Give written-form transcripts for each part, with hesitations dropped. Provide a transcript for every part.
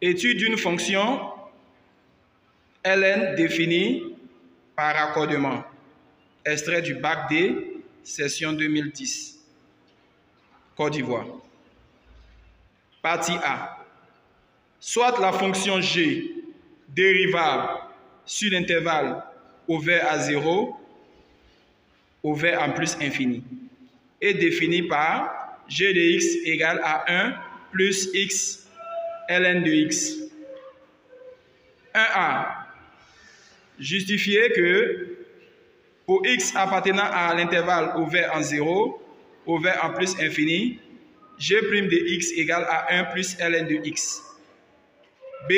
Étude d'une fonction Ln définie par raccordement. Extrait du bac D, session 2010. Côte d'Ivoire. Partie A. Soit la fonction G dérivable sur l'intervalle ouvert à 0, ouvert en plus infini, est définie par g de x égale à 1 plus x ln de x. 1a. Justifier que pour x appartenant à l'intervalle ouvert en 0, ouvert en plus infini, g' de x égale à 1 plus ln de x. B.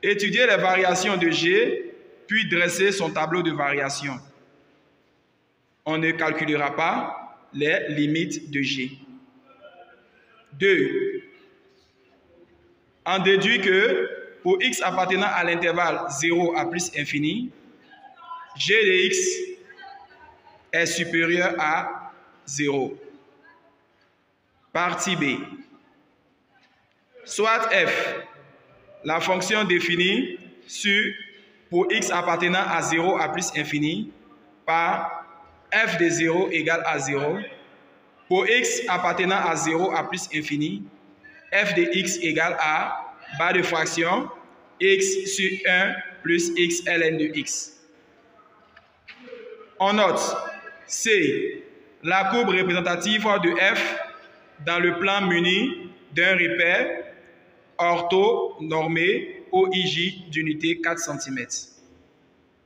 Étudier les variations de g, puis dresser son tableau de variation. On ne calculera pas les limites de g. 2. On déduit que pour x appartenant à l'intervalle 0 à plus infini, g de x est supérieur à 0. Partie B. Soit f, la fonction définie pour x appartenant à 0 à plus infini, par f de 0 égale à 0. Pour x appartenant à 0 à plus infini, f de x égale à barre de fraction x sur 1 plus x ln de x. On note C. La courbe représentative de f dans le plan muni d'un repère orthonormé OIJ d'unité 4 cm.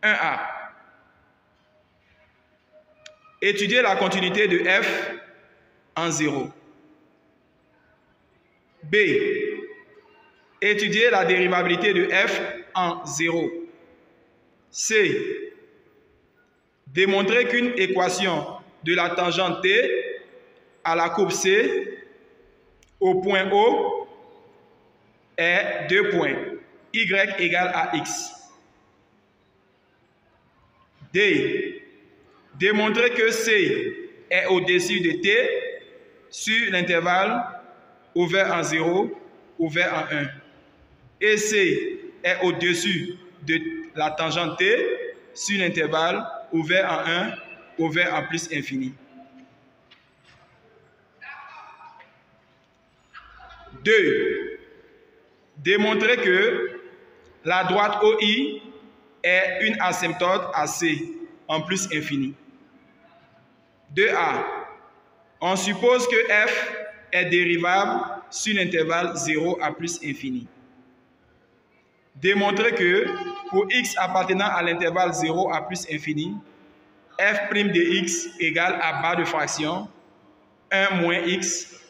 1a. Étudier la continuité de f en 0. B. Étudier la dérivabilité de f en 0. C. Démontrer qu'une équation de la tangente T à la courbe C au point O est 2 points, y égale à x. D. Démontrer que C est au-dessus de T sur l'intervalle ouvert en 0, ouvert en 1. Et C est au-dessus de la tangente T sur l'intervalle ouvert en 1, ouvert en plus infini. 2. Démontrer que la droite OI est une asymptote à C en plus infini. 2a. On suppose que f est dérivable sur l'intervalle 0 à plus infini. Démontrer que pour x appartenant à l'intervalle 0 à plus infini, f' de x égale à barre de fraction 1 moins x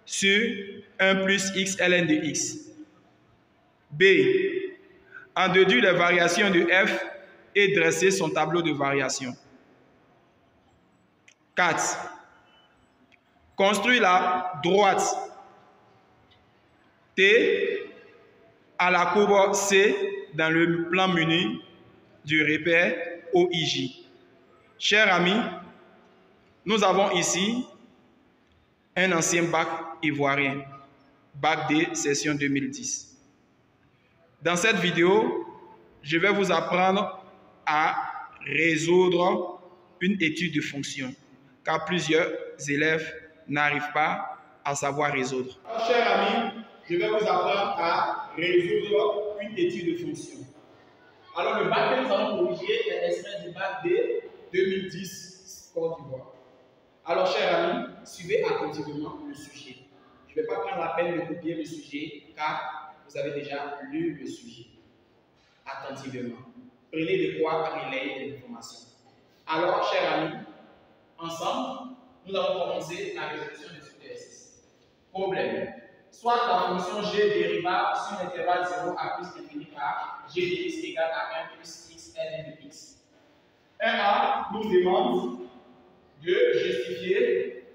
sur 1 plus x ln de x. B. En déduire les variations de f et dresser son tableau de variation. 4. Construire la droite T à la courbe C dans le plan muni du repère OIJ. Chers amis, nous avons ici un ancien bac ivoirien, bac D, session 2010. Dans cette vidéo, je vais vous apprendre à résoudre une étude de fonction, car plusieurs élèves n'arrivent pas à savoir résoudre. Alors, chers amis, je vais vous apprendre à résoudre une étude de fonction. Alors, le bac que nous allons corriger est l'extrait du bac D 2010, Côte d'Ivoire. Alors, chers amis, suivez attentivement le sujet. Je ne vais pas prendre la peine de copier le sujet, car vous avez déjà lu le sujet. Attentivement. Prenez de quoi relayer l'information. Alors, chers amis, ensemble, nous allons commencer la résolution de ce exercice. Problème. Soit la fonction g dérivable sur l'intervalle 0 à plus infini par g de x égale à 1 plus x ln de x. 1a nous demande de justifier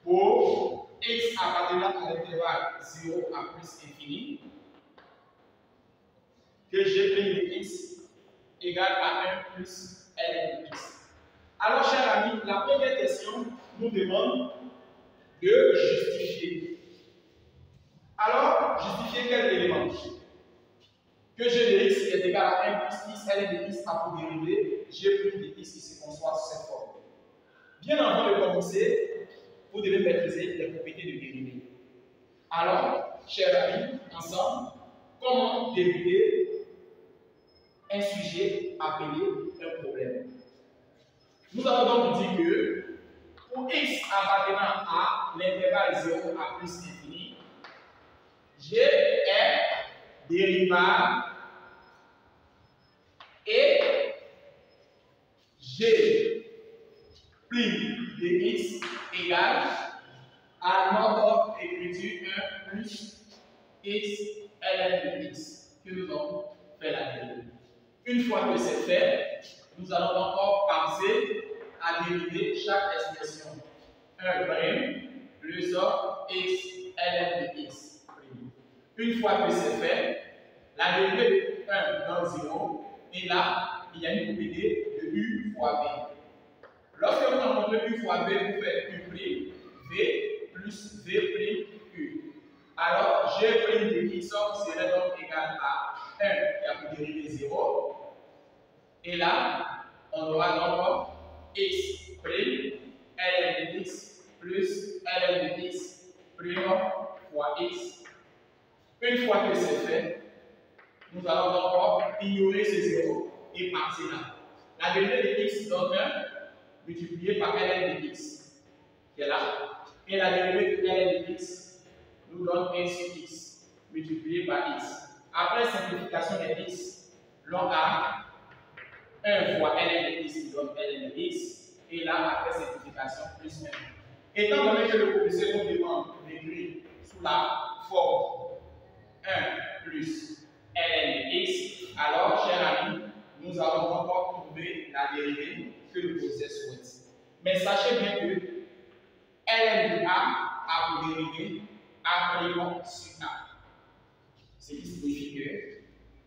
pour x appartenant à l'intervalle 0 à plus infini que g' de x égale à 1 plus ln de x. Alors, chers amis, la première question nous demande de justifier. Alors, justifier quel élément? Que g de x est égal à 1 plus x ln de x a pour dérivé g plus de x qui se conçoit sous cette forme. Bien avant de commencer, vous devez maîtriser les propriétés de dérivée. Alors, chers amis, ensemble, comment dériver un sujet appelé un problème? Nous allons donc dire que pour x appartenant à l'intervalle 0 à plus infini, g est dérivable et g plus de x égale à notre écriture 1 plus x ln de x que nous avons fait la dérivée. Une fois que c'est fait, nous allons encore penser à dériver chaque expression 1' plus x ln de x'. Une fois que c'est fait, la dérivée de 1 donne 0 et là, il y a une propriété de u fois b. Lorsque vous rencontrez u fois b, vous faites u', v plus v' u. Alors, g' de x serait donc égal à 1 qui a pour dériver 0. Et là, on aura donc x' ln de x plus ln de x' fois x. Une fois que c'est fait, nous allons donc ignorer ce 0 et passer là. La dérivée de x donne 1 multiplié par ln de x, qui est là. Et la dérivée de ln de x nous donne 1 sur x multiplié par x. Après simplification des x, l'on a 1 fois ln de x qui donne ln de x. Et là, après simplification, plus 1. Étant donné que le professeur nous demande d'écrire sous la forme 1 plus ln de x, alors, chers amis, nous allons encore trouver la dérivée que le professeur souhaite. Mais sachez bien que ln de a pour dérivée a' sur a. Ce qui signifie que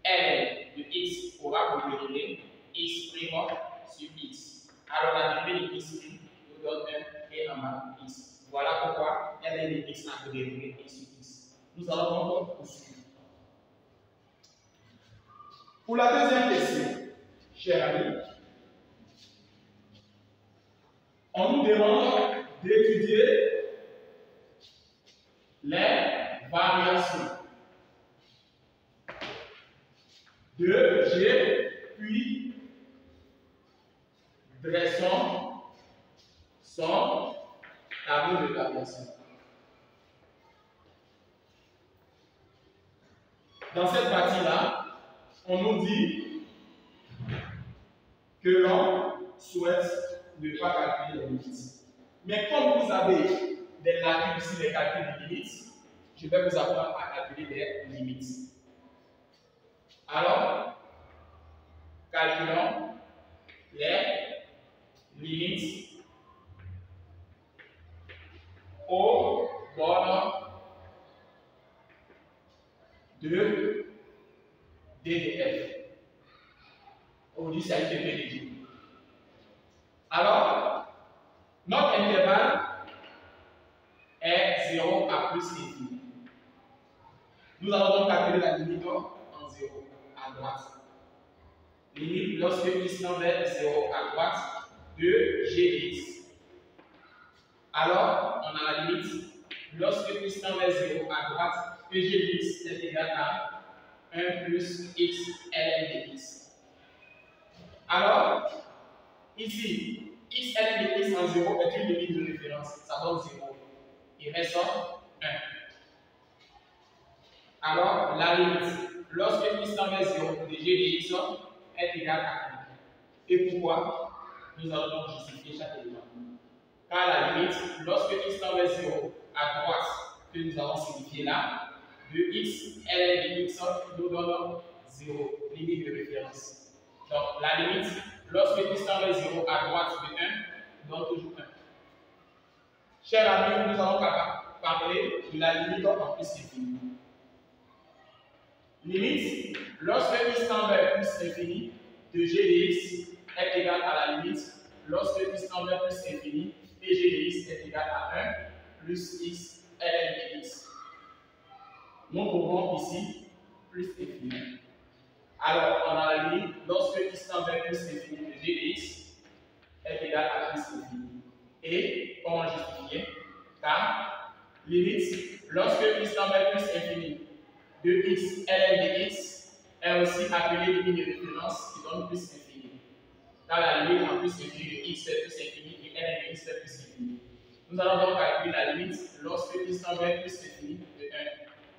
ln de x aura pour dérivée x' sur x. Alors la dérivée de x' nous donne 1 et en bas x. Voilà pourquoi ln de x a pour dérivée x sur x. Nous allons encore poursuivre. Pour la deuxième question, chers amis, on nous demande d'étudier les variations de G, puis dressons son tableau de variation. Dans cette partie-là, on nous dit que l'on souhaite ne pas calculer les limites. Mais comme vous avez des lacunes sur les calculs de limites, je vais vous apprendre à calculer les limites. Alors, calculons les limites aux bornes de D de F. Aujourd'hui, ça a été vérifié. Alors, notre intervalle est 0 à plus infini. Nous allons donc calculer la limite en 0 à droite. Limite lorsque x tend vers 0 à droite de g de x. Alors, on a la limite lorsque x tend vers 0 à droite de g de x est égal à 1 plus x ln de x. Alors, ici, x ln de x en 0 est une limite de référence, ça donne 0. Il reste 1. Alors, la limite, lorsque x tend vers 0 de g de x est égal à 1. Et pourquoi? Nous allons donc justifier chaque élément. Car la limite, lorsque x tend vers 0 à droite, que nous avons signifié là, de x ln de x nous donne 0, limite de référence. Donc, la limite, lorsque x tend vers 0 à droite de 1, donne toujours 1. Chers amis, nous allons parler de la limite en plus infini. Limite, lorsque x tend vers plus infini de g de x est égal à la limite, lorsque x tend vers plus infini de g de x est égal à 1 plus x ln de x. Nous trouvons ici plus infini. Alors, on a la limite lorsque x tend vers plus infini de g de x est égal à plus infini. Et, comment justifier? Car limite lorsque x tend vers plus infini de x ln de x est aussi appelée limite de référence qui donne plus infini. Car la limite en plus infini de x fait plus infini et ln de x fait plus infini. Nous allons donc calculer la limite lorsque x tend vers plus infini de 1.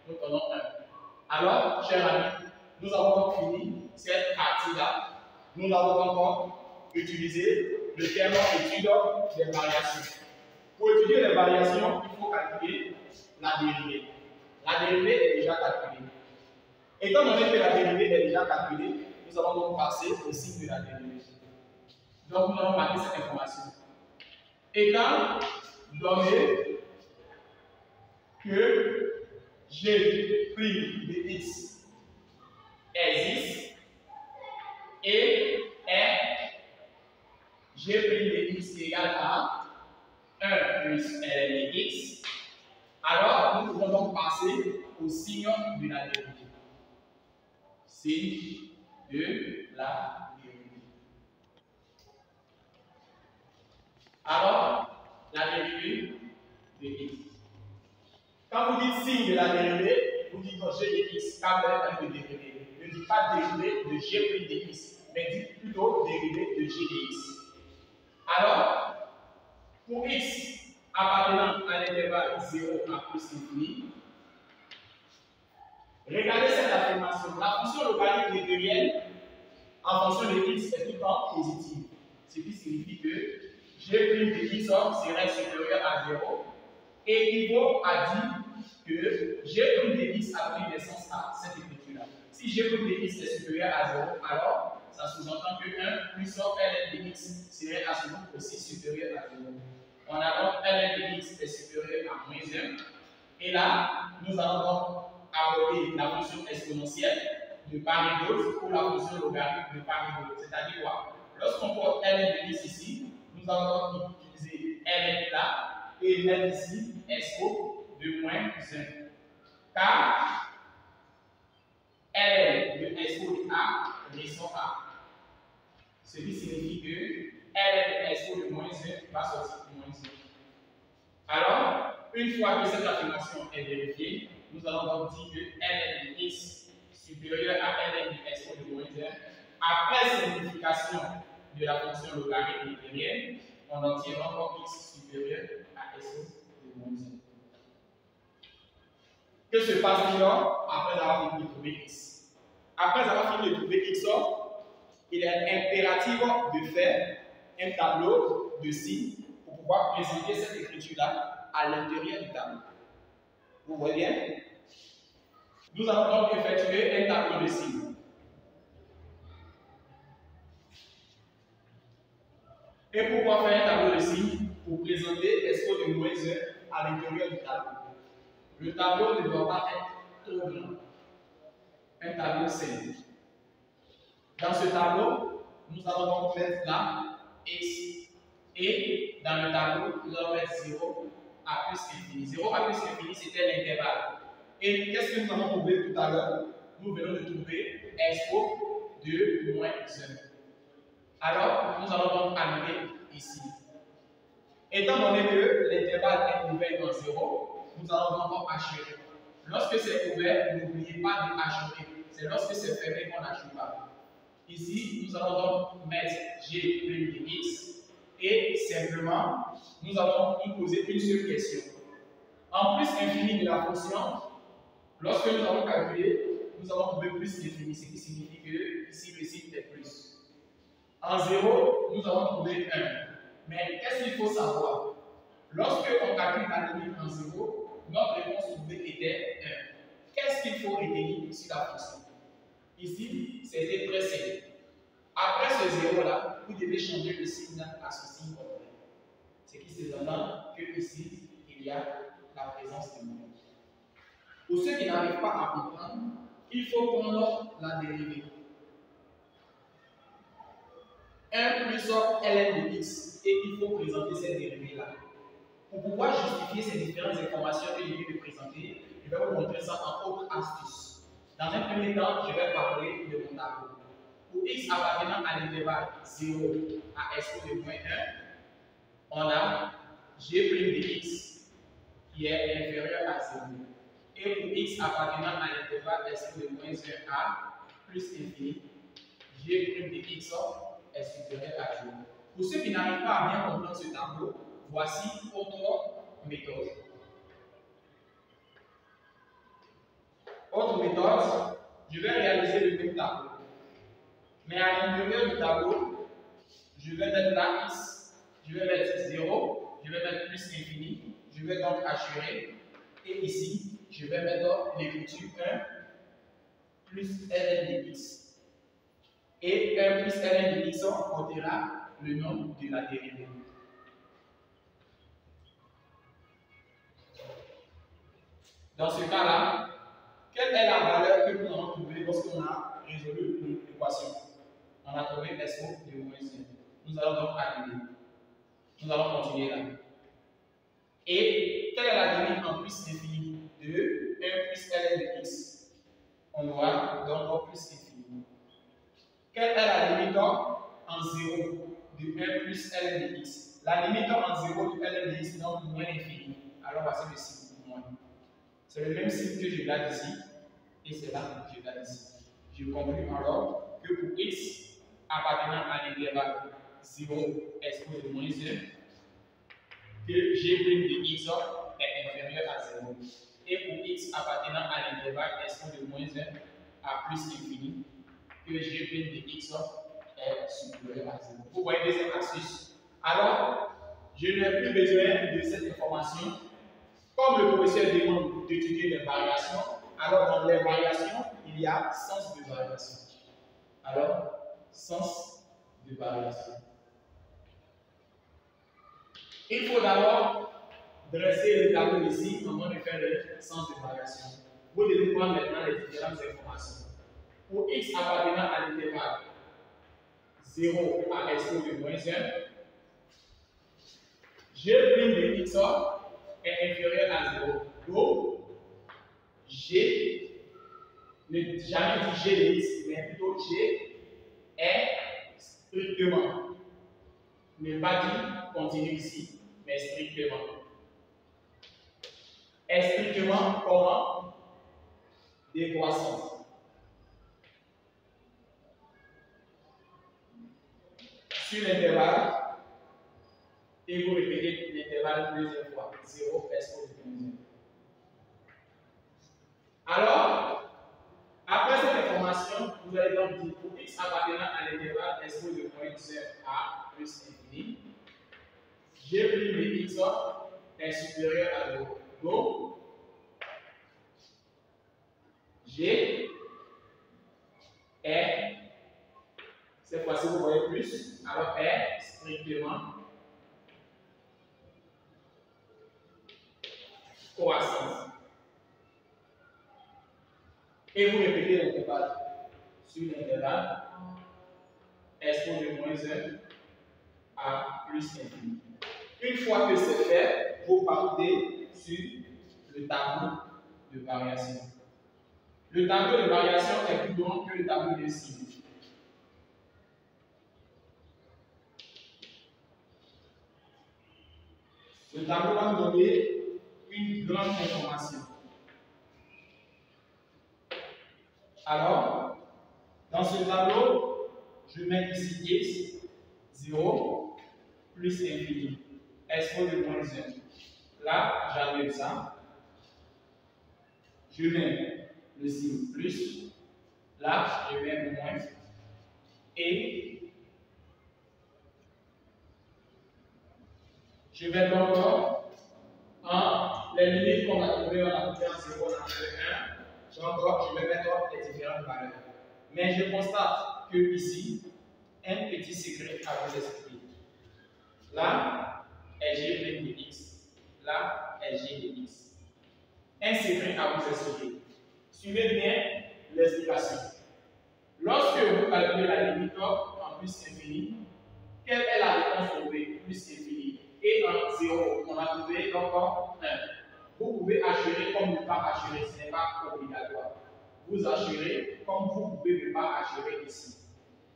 Nous prenons 1. Alors, chers amis, nous avons donc fini cette partie-là. Nous avons encore utilisé le terme étude des variations. Pour étudier les variations, il faut calculer la dérivée. La dérivée est déjà calculée. Étant donné que la dérivée est déjà calculée, nous allons donc passer au signe de la dérivée. Donc, nous allons marquer cette information. Étant donné que g' de x existe et est g' de x égale à 1 plus ln de x, alors nous pouvons donc passer au signe de la dérivée. Signe de la dérivée. Alors, la dérivée de x. Quand vous dites signe de la dérivée, vous dites g de x, car vous avez parlé de dérivée. Ne dites pas dérivée de g' de x, mais dites plutôt dérivée de g de x. Alors, pour x appartenant à l'intervalle 0 à plus infini, regardez cette affirmation. La fonction logarithmique réelle en fonction de x est tout le temps positive. Ce qui signifie que g' de x serait supérieur à 0 et équivaut à dire que g' de x a pris naissance à cette écriture-là. Si g' de x est supérieur à 0, alors ça sous-entend que 1 plus ln de x serait à ce moment aussi supérieur à 0. On a donc ln de x est supérieur à moins 1. Et là, nous allons donc aborder la fonction exponentielle de part et d'autre ou la fonction logarithmique de part et d'autre. C'est-à-dire quoi? Lorsqu'on porte ln de x ici, nous allons donc utiliser ln là et mettre ici expo de moins 1. Car ln de expo de a ressort a. Ce qui signifie que ln de expo de moins 1 va sortir de moins 1. Alors, une fois que cette affirmation est vérifiée, nous allons donc dire que ln de x supérieur à ln de expo de moins 1, après simplification de la fonction logarithmique réelle, on obtient encore x supérieur à expo de moins 1. Que se passe-t-il après avoir fini de trouver x? Après avoir fini de trouver x, il est impératif de faire un tableau de signes pour pouvoir présenter cette écriture-là à l'intérieur du tableau. Vous voyez bien? Nous allons donc effectuer un tableau de signes. Et pourquoi faire un tableau de signes? Pour présenter expo de moins 1 à l'intérieur du tableau. Le tableau ne doit pas être trop grand. Un tableau simple. Dans ce tableau, nous allons donc mettre là x. Et dans le tableau, nous allons mettre 0 à plus infini. 0 à plus infini, c'était l'intervalle. Et qu'est-ce que nous avons trouvé tout à l'heure? Nous venons de trouver expo de moins 1. Alors, nous allons donc annuler ici. Étant donné que l'intervalle est ouvert dans 0, nous allons donc hacher. Lorsque c'est ouvert, n'oubliez pas de hacher. C'est lorsque c'est fermé qu'on n'hache pas. Ici, nous allons donc mettre g' de x et simplement, nous allons nous poser une seule question. En plus infini de la fonction, lorsque nous allons calculer, nous allons trouver plus infini, ce qui signifie que ici le signe est plus. En 0, nous allons trouver 1. Mais qu'est-ce qu'il faut savoir? Lorsque on calcule la limite en 0, notre réponse trouvée était 1. Qu'est-ce qu'il faut retenir sur la fonction? Ici, c'était très simple. Après ce 0-là, vous devez changer le signe à ce signe complet. Ce qui sous-entend que ici, il y a la présence de moins. Pour ceux qui n'arrivent pas à comprendre, il faut prendre la dérivée. 1 plus ln de x, et il faut présenter cette dérivée-là. Pour pouvoir justifier ces différentes informations que je viens de présenter, je vais vous montrer ça en autre astuce. Dans un premier temps, je vais parler de mon tableau. Pour x appartenant à l'intervalle 0 à s de moins 1, on a g' de x qui est inférieur à 0. Et pour x appartenant à l'intervalle s de moins 1 à plus infini, g' de x est supérieur à 0. Pour ceux qui n'arrivent pas à bien comprendre ce tableau, voici autre méthode. Autre méthode, je vais réaliser le même tableau. Mais à l'intérieur du tableau, je vais mettre là x, je vais mettre 0, je vais mettre plus infini, je vais donc assurer. Et ici, je vais mettre l'écriture 1 plus ln de x. Et 1 plus ln de x contiendra le nom de la dérivée. Dans ce cas-là, quelle est la valeur que nous allons trouver lorsqu'on a résolu l'équation? On a trouvé SO de moins 1. Nous allons donc annuler. Nous allons continuer là. Et quelle est la limite en plus infini de 1 plus ln de x? On aura donc plus infini. Quelle est la limite en 0 de 1 plus ln de x? La limite en 0 de ln de x donc moins infini. Alors voici le signe moins. C'est le même signe que je garde ici. Et c'est là que je garde ici. Je conclue alors que pour x appartenant à l'intervalle 0 exposé de moins 1, que g' de x est inférieur à 0. Et pour x appartenant à l'intervalle exposé de moins 1 à plus infini, que g' de x est supérieur à 0. Vous voyez deuxième astuce. Alors, je n'ai plus besoin de cette information. Comme le professeur demande d'étudier les variations, alors dans les variations, il y a sens de variation. Alors, sens de variation. Il faut d'abord dresser le tableau ici avant de faire le sens de variation. Vous devez voir maintenant les différentes informations. Pour x appartenant à l'intervalle 0 à expo de moins 1, g' de x est inférieur à 0. Donc, g, ne jamais dit g de x, mais plutôt g est strictement, ne pas dit continu ici, mais strictement. Est strictement comment? Décroissante. Sur l'intervalle, et vous répétez l'intervalle plusieurs fois. 0 expo de moins 1. Alors, après cette information, vous allez donc dire pour x appartenant à l'intervalle expo de moins 1 à plus infini, g' de x est supérieur à 0. Donc, g est, cette fois-ci vous voyez plus, alors est strictement croissance. Et vous répétez l'intervalle sur l'intervalle expo de moins 1 à plus infini. Une fois que c'est fait, vous partez sur le tableau de variation. Le tableau de variation est plus grand que le tableau de signe. Le tableau va nous donner une grande information. Alors, dans ce tableau, je mets ici x, 0, plus infini, expo de moins 1. Là, j'annule ça. Je mets le signe plus. Là, je mets moins. Et je vais donc, les limites qu'on a trouvées, on a trouvé en 0, on a trouvé 1. Donc, je vais mettre les différentes valeurs. Mais je constate que ici, un petit secret à vous expliquer. Là est g' de x. Là est g de x. Un secret à vous expliquer. Suivez bien l'explication. Lorsque vous calculez la limite en plus infini, quelle est la réponse trouvée plus infini? Et en 0. On a trouvé encore 1. Vous pouvez assurer comme ne pas assurer, ce n'est pas obligatoire. Vous assurez comme vous pouvez ne pas assurer ici.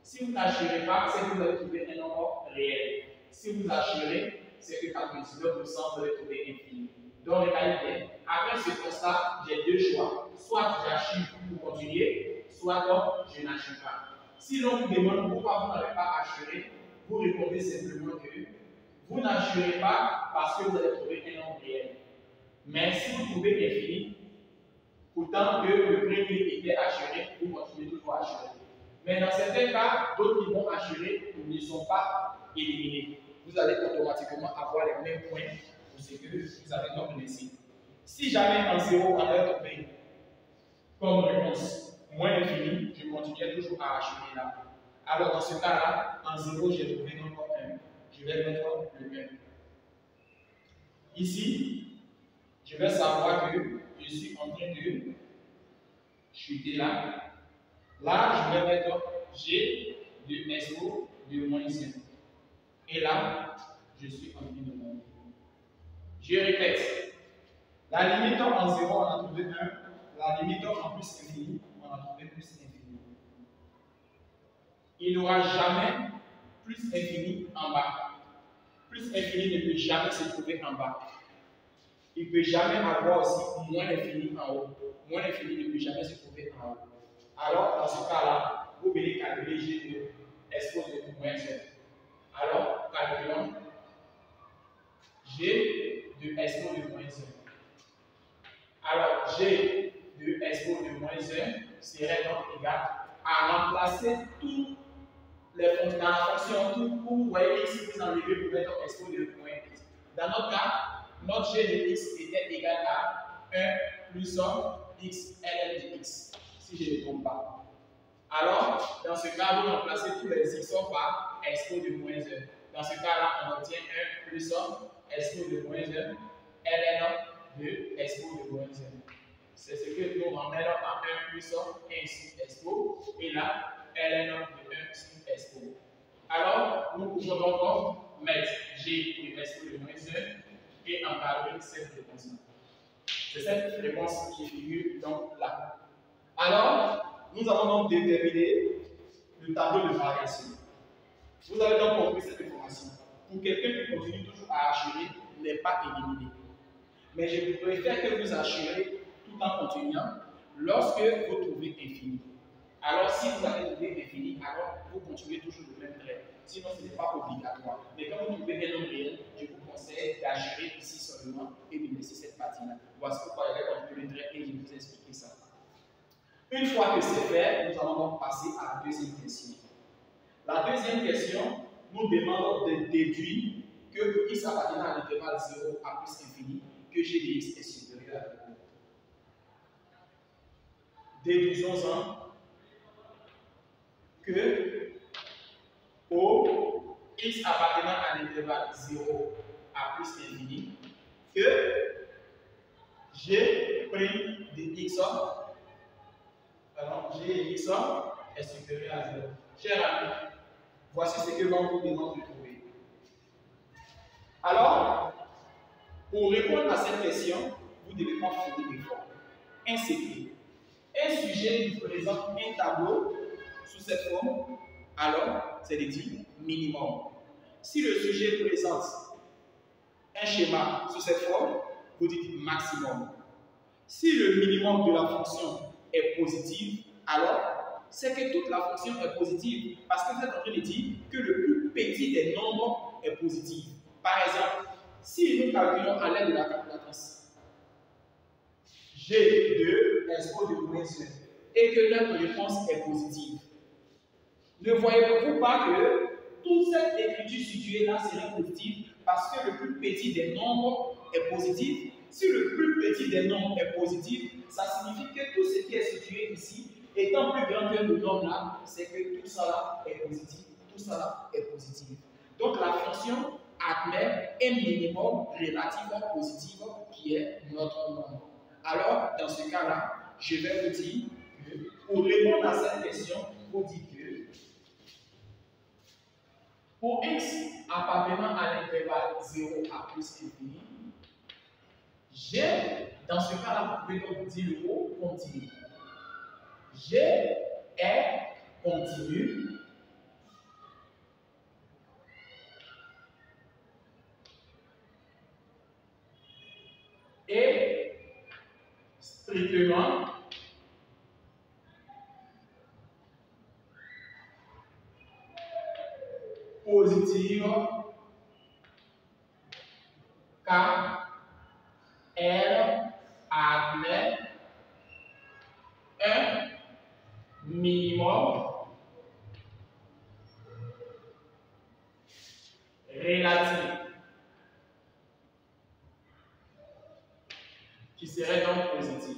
Si vous n'assurez pas, c'est que vous allez trouver un nombre réel. Si vous assurez, c'est que 99%, vous allez trouver infini. Donc, regardez bien. Après ce constat, j'ai deux choix. Soit j'assure pour continuer, soit donc je n'assure pas. Si l'on vous demande pourquoi vous n'avez pas assuré, vous répondez simplement que vous n'assurez pas parce que vous allez trouver un nombre réel. Mais si vous trouvez infini, pourtant que le premier était assuré, vous continuez toujours à assurer. Mais dans certains cas, d'autres qui vont assurer ne sont pas éliminés. Vous allez automatiquement avoir les mêmes points pour ce que vous avez donc laissé. Si jamais en 0, on avait trouvé comme réponse moins infini, je continuais toujours à assurer là. Alors dans ce cas-là, en 0, j'ai trouvé encore 1. Je vais mettre le 1. Ici, je vais savoir que je suis en train de chuter là. Là, je vais mettre G de SO de moins 1. Et là, je suis en train de monter. Je répète. La limite en 0, on a trouvé 1. La limite en plus infini, on a trouvé plus infini. Il n'y aura jamais plus infini en bas. Plus infini ne peut jamais se trouver en bas. Il ne peut jamais avoir aussi moins infini en haut. Moins infini ne peut jamais se trouver en haut. Alors, dans ce cas-là, vous venez calculer G de expose de moins 1. Alors, calculons G de expose de moins 1. Alors, G de expose de moins 1 serait donc égal à remplacer toutes les fonctions dans la fonction tout où vous voyez x, vous enlevez pour mettre expose de moins x. Dans notre cas, notre G de x était égal à 1 plus x ln de x, si je ne me trompe pas. Alors, dans ce cas, vous remplacez tous les x par expose de moins 1. Dans ce cas-là, on obtient 1 plus expose de moins 1 ln de expose de moins 1. C'est ce que nous ramènons à 1 plus 1 sur expo, et là, ln de 1 sur expo. Alors, nous pouvons donc mettre g de expo de moins 1 et encadrer cette réponse-là. C'est cette réponse qui figure donc là. Alors, nous avons donc déterminé le tableau de variation. Vous avez donc compris cette information. Pour quelqu'un qui continue toujours à assurer, n'est pas éliminé. Mais je préfère que vous assurez tout en continuant lorsque vous trouvez infini. Alors, si vous avez trouvé infini, alors vous continuez toujours le même trait. Sinon, ce n'est pas obligatoire. Mais quand vous trouvez un nombre réel, je vous conseille d'assurer ici seulement et de laisser cette partie-là. Voici pourquoi je vais continuer le trait et je vais vous expliquer ça. Une fois que c'est fait, nous allons donc passer à la deuxième question. La deuxième question nous demande de déduire que x appartenant à l'intervalle 0 à plus infini, que g de x est supérieur à 0. Déduisons-en que au x appartenant à l'intervalle 0 à plus infini, que g' de x, g de x est supérieur à 0. Chers amis, voici ce que l'on vous demande de trouver. Alors, pour répondre à cette question, vous devez pas faire d'effort. Un secret. Un sujet nous présente un tableau sous cette forme, alors c'est dit minimum. Si le sujet présente un schéma sous cette forme, vous dites maximum. Si le minimum de la fonction est positif, alors c'est que toute la fonction est positive, parce que vous êtes en train de dire que le plus petit des nombres est positif. Par exemple, si nous calculons à l'aide de la calculatrice G2 expose de moins 1 et que notre réponse est positive, ne voyez-vous pas que toute cette écriture située là serait positive parce que le plus petit des nombres est positif? Si le plus petit des nombres est positif, ça signifie que tout ce qui est situé ici, étant plus grand que le nombre là, c'est que tout ça là est positif. Tout ça là est positif. Donc la fonction admet un minimum relativement positif qui est notre nombre. Alors, dans ce cas-là, je vais vous dire que pour répondre à cette question, vous dites que Pour x appartenant à l'intervalle 0 à plus infini, G, dans ce cas-là, vous pouvez donc dire le mot continu. G est continu et strictement positive car elle admet un minimum relatif qui serait donc positif.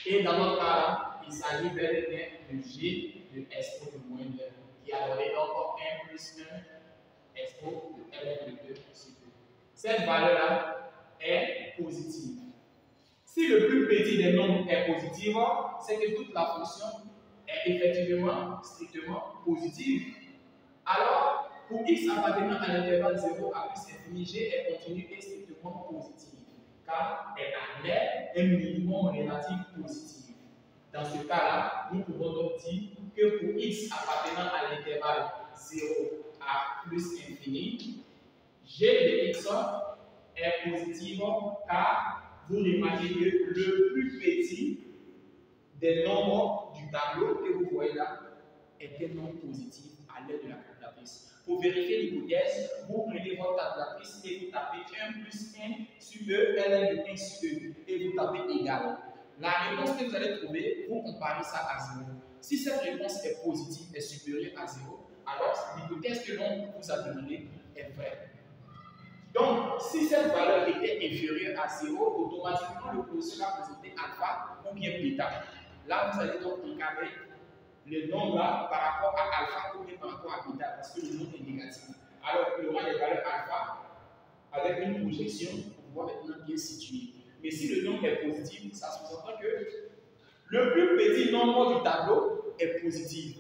Et dans notre cas-là, il s'agit bel et bien de G de SO de moins 2 qui a donné encore 1 plus 1 SO de L de 2 sur 2. Cette valeur-là est positive. Si le plus petit des nombres est positif, c'est que toute la fonction est effectivement strictement positive. Alors, pour x appartenant à l'intervalle 0 à plus infini, G est continu et strictement positive, car elle admet un minimum relatif positif. Dans ce cas-là, nous pouvons donc dire que pour x appartenant à l'intervalle 0 à plus infini, G de x est positive car vous remarquez que le plus petit des nombres du tableau que vous voyez là est un nombre positif à l'aide de la calculatrice. Pour vérifier l'hypothèse, vous prenez votre calculatrice et vous tapez 1 plus 1 sur E, ln de 1 sur E, et vous tapez égal. La réponse que vous allez trouver, vous comparez ça à 0. Si cette réponse est positive, est supérieure à 0, alors l'hypothèse que l'on vous a donnée est vraie. Donc, si cette valeur était inférieure à 0, automatiquement le processus va présenter alpha ou bien bêta. Là, vous allez donc encadrer le nombre là par rapport à alpha ou bien par rapport à bêta parce que le nombre est négatif. Alors, il y aura des valeurs alpha avec une projection pour pouvoir maintenant bien situer. Mais si le nombre est positif, ça sous-entend que le plus petit nombre du tableau est positif.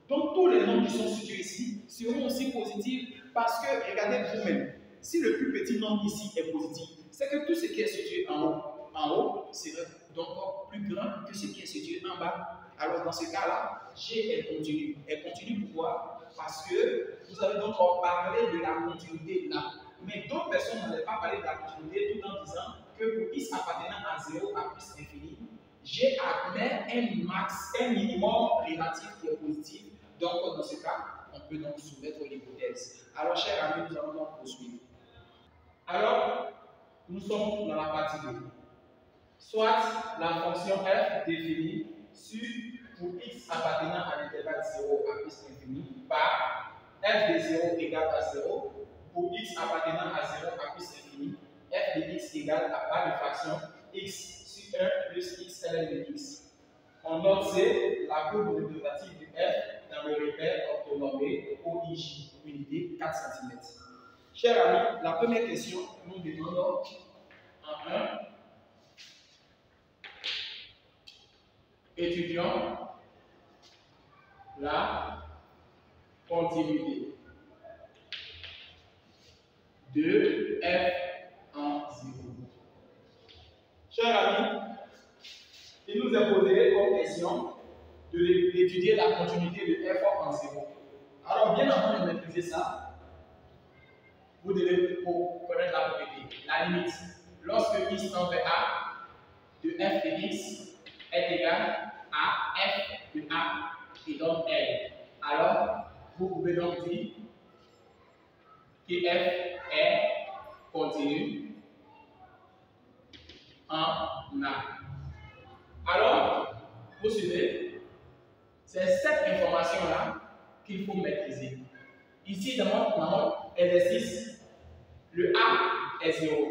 Donc, tous les nombres qui sont situés ici seront aussi positifs parce que, regardez vous-même, si le plus petit nombre ici est positif, c'est que tout ce qui est situé en haut serait donc plus grand que ce qui est situé en bas. Alors dans ce cas-là, G est continu. Elle continue pourquoi? Parce que vous avez donc parlé de la continuité là. Mais d'autres personnes n'avaient pas parlé de la continuité tout en disant que pour x appartenant à 0 à plus infini, G admet un minimum relatif qui est positif. Donc dans ce cas, on peut donc soumettre l'hypothèse. Alors chers amis, nous allons donc poursuivre. Alors, nous sommes dans la partie 2. Soit la fonction f définie sur pour x appartenant à l'intervalle 0 à plus infini par f de 0 égale à 0 pour x appartenant à 0 à plus infini, f de x égale à part de fraction x sur 1 plus x ln de x. On note C, la courbe représentative du f dans le repère orthonormé OIJ, unité 4 cm. Chers amis, la première question nous demande en 1. Étudions la continuité de f en 0. Chers amis, il nous est posé comme question d'étudier la continuité de f en 0. Alors, bien avant de maîtriser ça, vous devez connaître la propriété, la limite. Lorsque x tend vers a, de f de x est égal à f de a et donc L. Alors, vous pouvez donc dire que f est continu en a. Alors, vous suivez, c'est cette information-là qu'il faut maîtriser. Ici, dans notre exercice, le a est 0.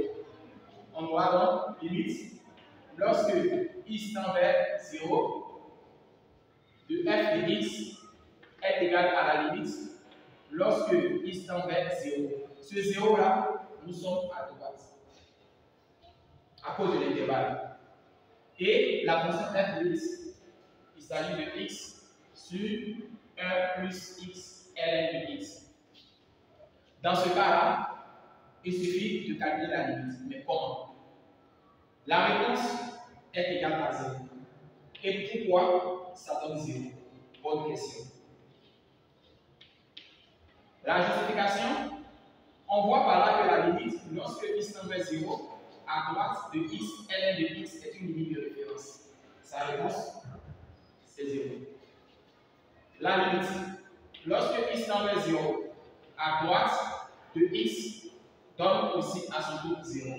On doit donc limite, lorsque x tend vers 0, de f de x est égal à la limite lorsque x tend vers 0. Ce 0 là, nous sommes à droite à cause de l'intervalle. Et la fonction f de x, il s'agit de x sur 1 plus x ln de x. Dans ce cas-là, il suffit de calculer la limite. Mais comment? La réponse est égale à 0. Et pourquoi ça donne 0? Bonne question. La justification, on voit par là que la limite, lorsque x tend vers 0, à droite de x, ln de x est une limite de référence. Sa réponse, c'est 0. La limite, lorsque x tend vers 0, à droite de x donne aussi à son tour 0.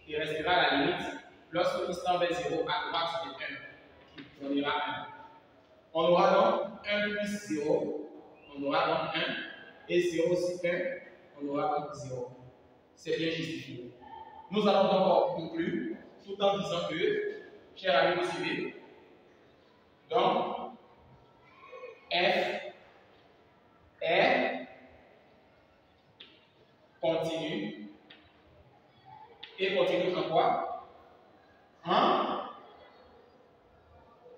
Il restera la limite lorsque x tend vers 0, à droite de 1, qui donnera 1. On aura donc 1 plus 0, on aura donc 1, et 0 aussi 1, on aura donc 0. C'est bien justifié. Nous allons donc conclure tout en disant que, chers amis, vous suivez. Donc, f est continu et continue en quoi? En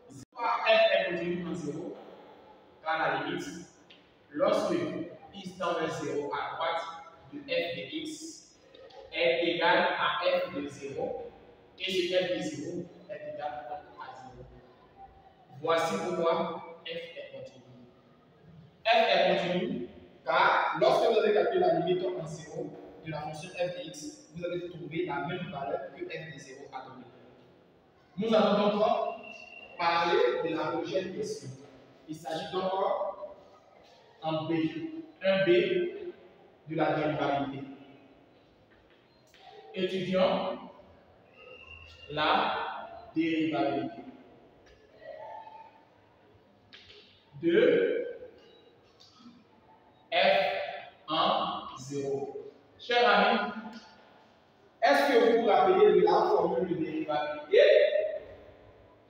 f est continu en 0, car la limite, lorsque x tend vers 0 à droite de f de x est égal à f de 0, et ce f de 0 est égal à 0. Voici pourquoi f est continu. F est continu car lorsque vous avez calculé la limite en 0 de la fonction f de x, vous allez trouver la même valeur que f de 0 a donné. Nous allons donc parler de la prochaine question. Il s'agit donc en B, un B de la dérivabilité. Étudions la dérivabilité de f en 0. Chers amis, est-ce que vous vous rappelez de la formule de dérivabilité?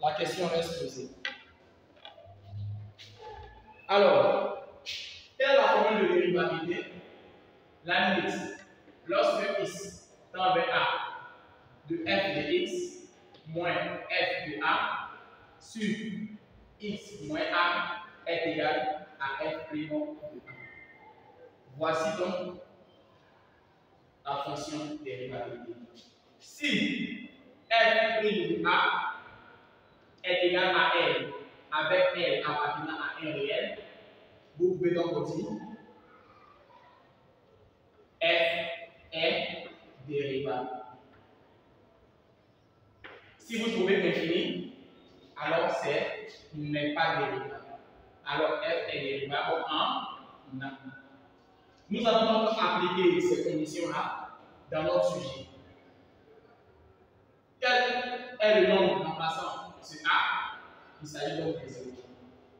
La question reste posée. Alors, quelle est la formule de dérivabilité? La limite, lorsque x tend vers a de f de x moins f de a sur x moins a est égal à f' de a. Voici donc la fonction dérivabilité. Si f' de a est égal à L, avec L appartenant à un réel, vous pouvez donc dire f est dérivable. Si vous trouvez infini, alors c'est n'est pas dérivable. Alors f est dérivable en a. Nous allons donc appliquer ces conditions-là dans notre sujet. Quel est le nombre remplaçant ce a? Il s'agit donc de 0.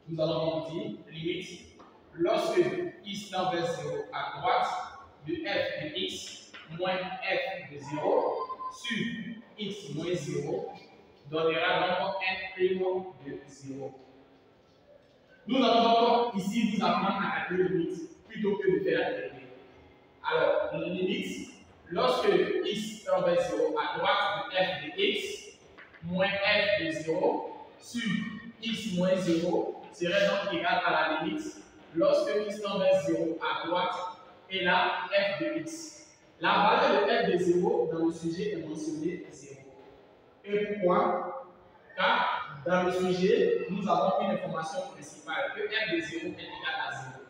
Nous allons donc dire limite lorsque x tend vers 0 à droite de f de x moins f de 0 sur x moins 0 donnera donc f' de 0. Nous allons donc ici vous apprendre à calculer la limite plutôt que de faire la dérivée. Alors, la limite, lorsque x tend vers 0 à droite de f de x moins f de 0 sur x moins 0 serait donc égal à la limite lorsque x tend vers 0 à droite et là f de x. La valeur de f de 0 dans le sujet est mentionnée 0. Et pourquoi? Car dans le sujet, nous avons une information principale que f de 0 est égal à 0.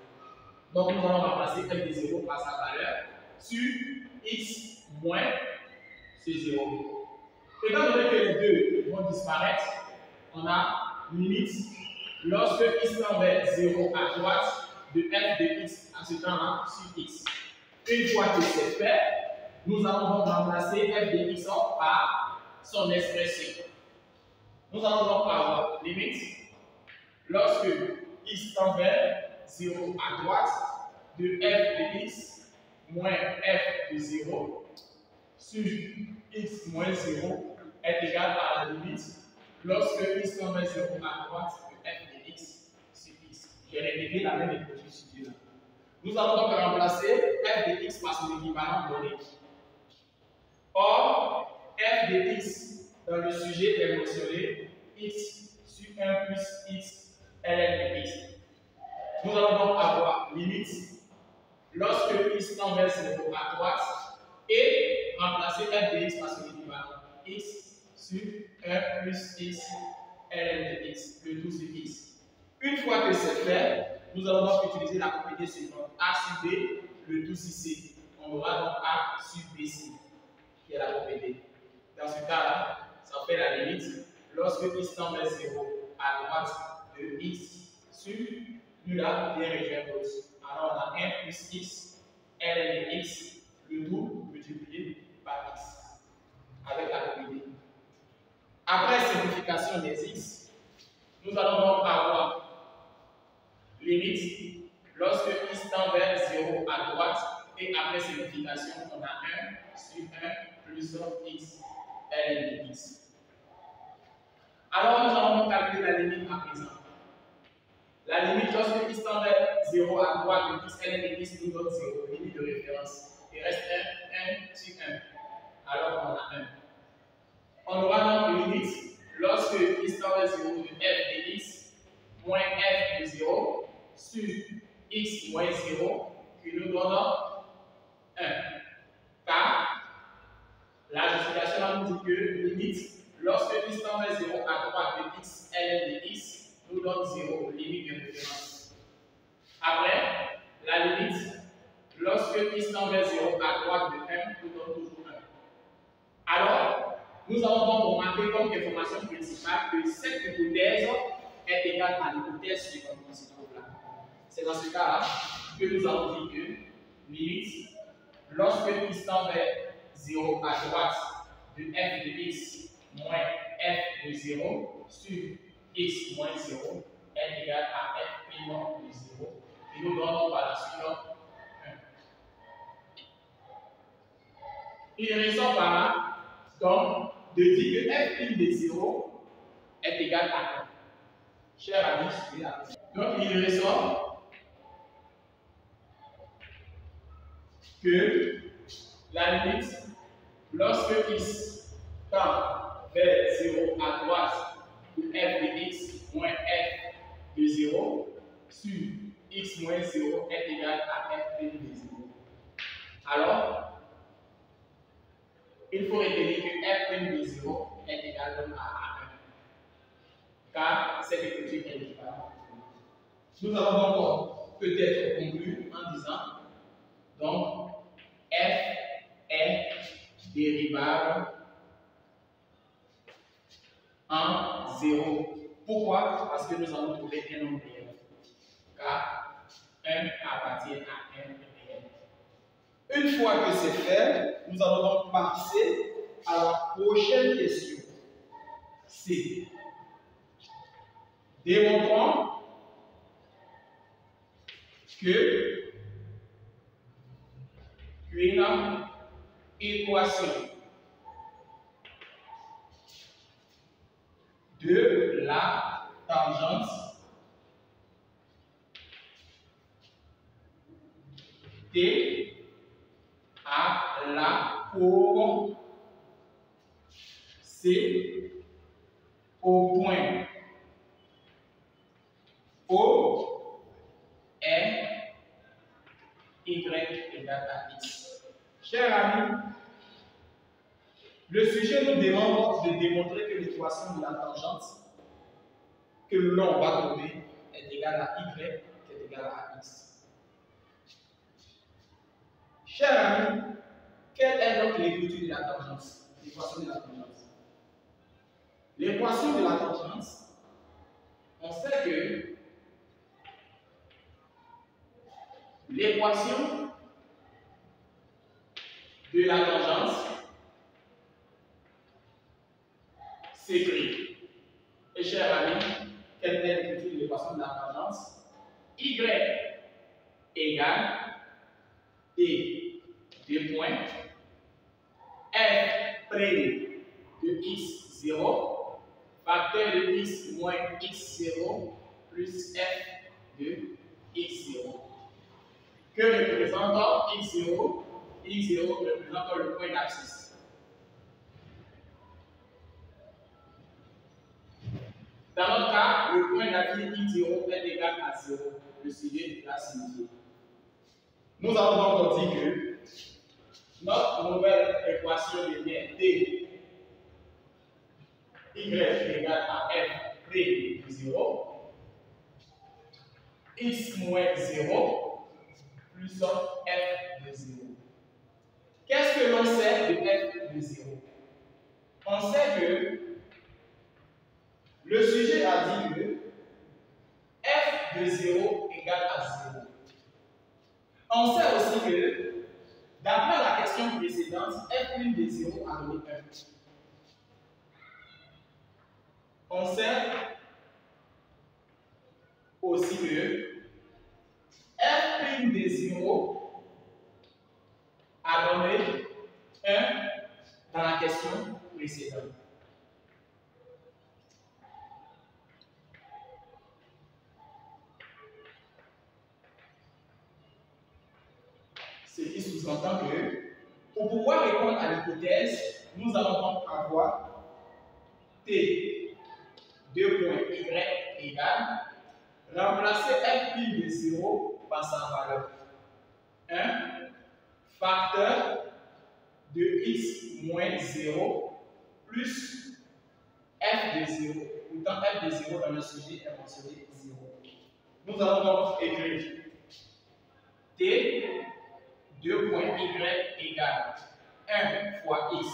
Donc nous allons remplacer f de 0 par sa valeur sur x moins ce 0. Étant donné que les deux vont disparaître, on a limite lorsque x tend vers 0 à droite de f de x à ce temps-là sur x. Une fois que c'est fait, nous allons donc remplacer f de x par son expression. Nous allons donc avoir limite lorsque x tend vers 0 à droite de f de x moins f de 0 sur x moins 0 est égal à la limite lorsque x tend vers 0 à droite de f de x sur x. J'ai répété la même procédure. Nous allons donc remplacer f de x par son équivalent donné. Or, f de x dans le sujet est mentionné x sur 1 plus x ln de x. Nous allons donc avoir limite lorsque x tend vers 0 à droite et remplacer f de x par son équivalent x sur 1 plus x ln de x, le tout sur x. Une fois que c'est fait, nous allons donc utiliser la propriété suivante a sur b, le tout sur c. On aura donc a sur bc, qui est la propriété. Dans ce cas-là, ça fait la limite lorsque x tend vers 0 à droite de x sur là vient rejoindre l'autre. Alors on a 1 plus x ln de x, le tout multiplié par x, avec la propriété. Après simplification des x, nous allons donc avoir limite lorsque x tend vers 0 à droite et après simplification, on a 1 sur 1 plus x ln de x. Alors nous allons donc calculer la limite à présent. La limite lorsque x tend vers 0 à droite de x ln de x nous donne 0, limite de référence. Il reste 1 sur 1. Alors on a 1. On aura donc une limite lorsque x tend vers 0 de f de x moins f de 0 sur x moins 0 qui nous donne 1. Car la justification nous dit que limite lorsque x tend vers 0 à droite de x ln de x nous donne 0, limite de référence. Après, la limite lorsque x tend vers 0 à droite de 1 nous donne toujours 1. Alors, nous allons donc remarquer comme information principale que cette hypothèse est égale à l'hypothèse suivante qu'on se trouve là. C'est dans ce cas-là que nous allons dire que limite lorsque x tend vers 0 à droite de f de x moins f de 0 sur x moins 0 est égal à f prime de 0 et nous donnons par la suite 1. Il ressort par là donc de dire que f prime de 0 est égal à 1. Cher ami, suivez la. Donc il ressort que la limite lorsque x tend vers 0 à droite de f de x moins f de 0 sur x moins 0 est égal à f prime de 0. Alors, il faut retenir que f prime de 0 est égal donc à 1. Car cette écriture est équivalente. Nous allons donc peut-être conclure en disant donc f est dérivable en 0. Pourquoi? Parce que nous allons trouver un nombre réel. Car 1 appartient à 1 réel. Une fois que c'est fait, nous allons donc passer à la prochaine question. C'est démontrons que une équation de la tangente T à la courbe C au point O est y égale à x. Chers amis, le sujet nous demande de démontrer que l'équation de la tangente que l'on va trouver est égale à y qui est égale à x. Chers amis, quelle est donc l'écriture de la tangente? L'équation de la tangente. L'équation de la tangente, on sait que l'équation de la tangente s'écrit. Et chers amis, quelle est l'écriture de l'équation de la tangente? Y égale T de points f' de x0 facteur de x moins x0 plus f de x0 que représente x0. X0 représente le point d'abscisse. Dans notre cas, le point d'abscisse x0 est égal à 0. le sujet l'a signifié. Nous avons donc dit que notre nouvelle équation devient T y égale à f p de 0, x moins 0 plus f de 0. Qu'est-ce que l'on sait de f de 0? On sait que le sujet a dit que f de 0 égale à 0. On sait aussi que, d'après la question précédente, f' de 0 a donné 1. On sait aussi que f' de 0 a donné 1 dans la question précédente. Ce qui sous-entend que, pour pouvoir répondre à l'hypothèse, nous allons donc avoir T, 2 points Y égale, remplacer f' de 0 par sa valeur 1, facteur de x moins 0 plus f de 0. Pourtant, f de 0 dans le sujet est mentionné 0. Nous allons donc écrire T, 2 points Y égale 1 fois x.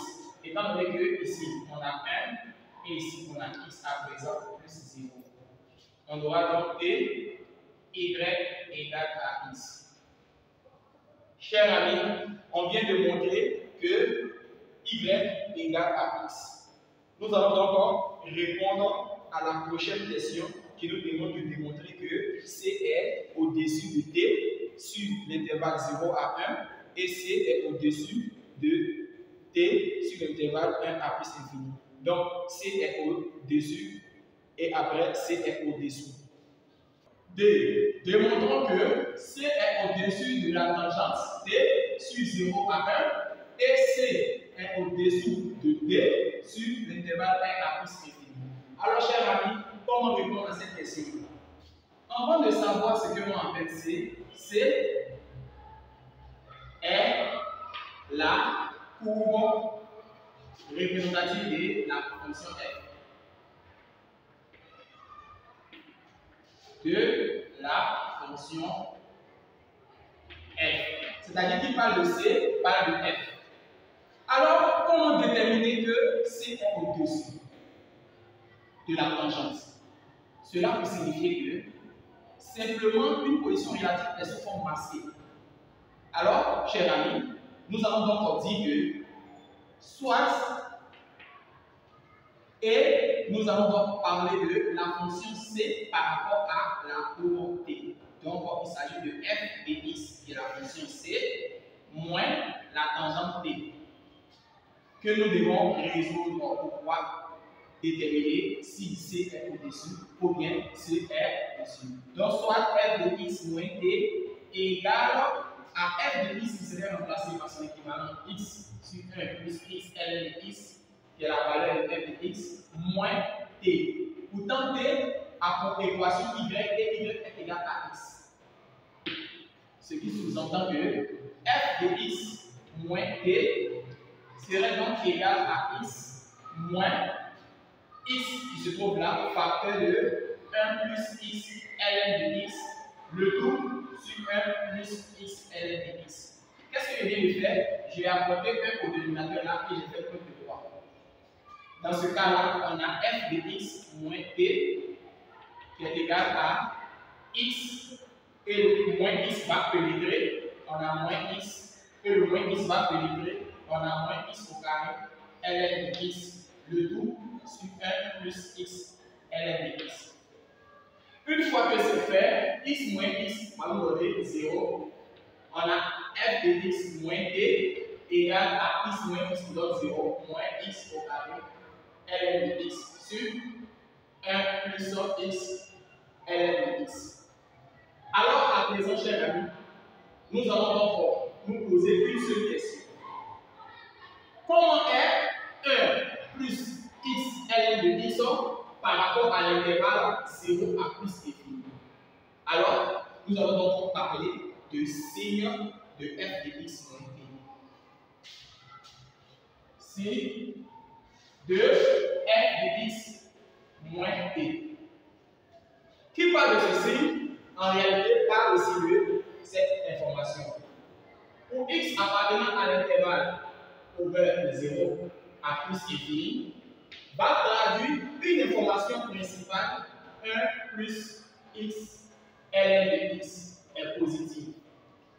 Étant donné que ici on a 1 et ici on a x à présent plus 0. On aura donc T, Y égale à x. Chers amis, on vient de montrer que y égale à x. Nous allons donc répondre à la prochaine question qui nous demande de démontrer que C est au-dessus de T sur l'intervalle 0 à 1 et C est au-dessus de T sur l'intervalle 1 à plus infini. Donc C est au-dessus et après C est au-dessous. D. Démontrons que C est au-dessus de la tangente T sur 0 à 1 et C est au-dessous de D sur l'intervalle 1 à plus infini. Alors, chers amis, comment répondre à cette question? Avant de savoir ce que l'on appelle C, C est la courbe représentative de la fonction f. De la fonction f. C'est-à-dire qu'il parle de C, parle de f. Alors, comment déterminer que C est au-dessus de la tangente? Cela peut signifier que simplement une position relative est sous forme masquée. Alors, chers amis, nous allons donc dire que soit et nous allons donc parler de la fonction C par rapport à la courbe T. Donc, il s'agit de f de x qui est la fonction C moins la tangente T que nous devons résoudre pour pouvoir déterminer si C est au-dessus ou bien C est au-dessus. Donc, soit f de x moins T égale à f de x qui serait remplacé par son équivalent x sur 1 plus x ln de x qui est la valeur de f de x moins t. Pourtant, t a pour équation y et y est égal à x. Ce qui sous-entend que f de x moins t serait donc égal à x moins x qui se trouve là, facteur de 1 plus x ln de x, le tout sur 1 plus x ln de x. Qu'est-ce que je viens de faire? J'ai apporté 1 au dénominateur là et j'ai fait preuve de 3. Dans ce cas-là, on a f de x moins t qui est égal à x et le moins x va pénétrer, on a moins x et le moins x va pénétrer, on a moins x au carré ln de x, le tout sur 1 plus x ln de x. Une fois que c'est fait, x moins x va nous donner 0. On a f de x moins t égale à x moins x qui donne 0 moins x au carré ln de x sur 1 plus x ln de x. Alors, à présent, chers amis, nous allons donc nous poser une seule question. Comment est 1 plus x ln de x par rapport à l'intervalle 0 à plus infini? Alors, de signe de f de x moins t. Signe de f de x moins t. Qui parle de ceci, en réalité, parle aussi de cette information. Pour x appartenant à l'intervalle over 0 à plus infini, va traduire une information principale 1 plus x ln de x est positive.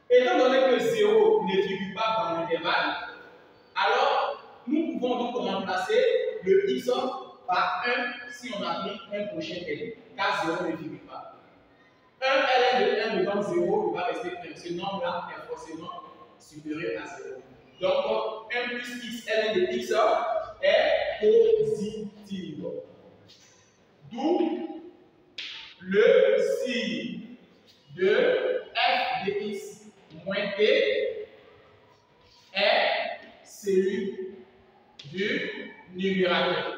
Étant donné que 0 ne figure pas dans l'intervalle, alors nous pouvons donc remplacer le x par 1 si on a pris un prochain terme, car 0 ne figure pas. 1 ln de 1 me donne 0, il va rester 1. Ce nombre-là est forcément supérieur à 0. Donc 1 plus x ln de x est positif. D'où le signe de f de x moins t est celui du numérateur.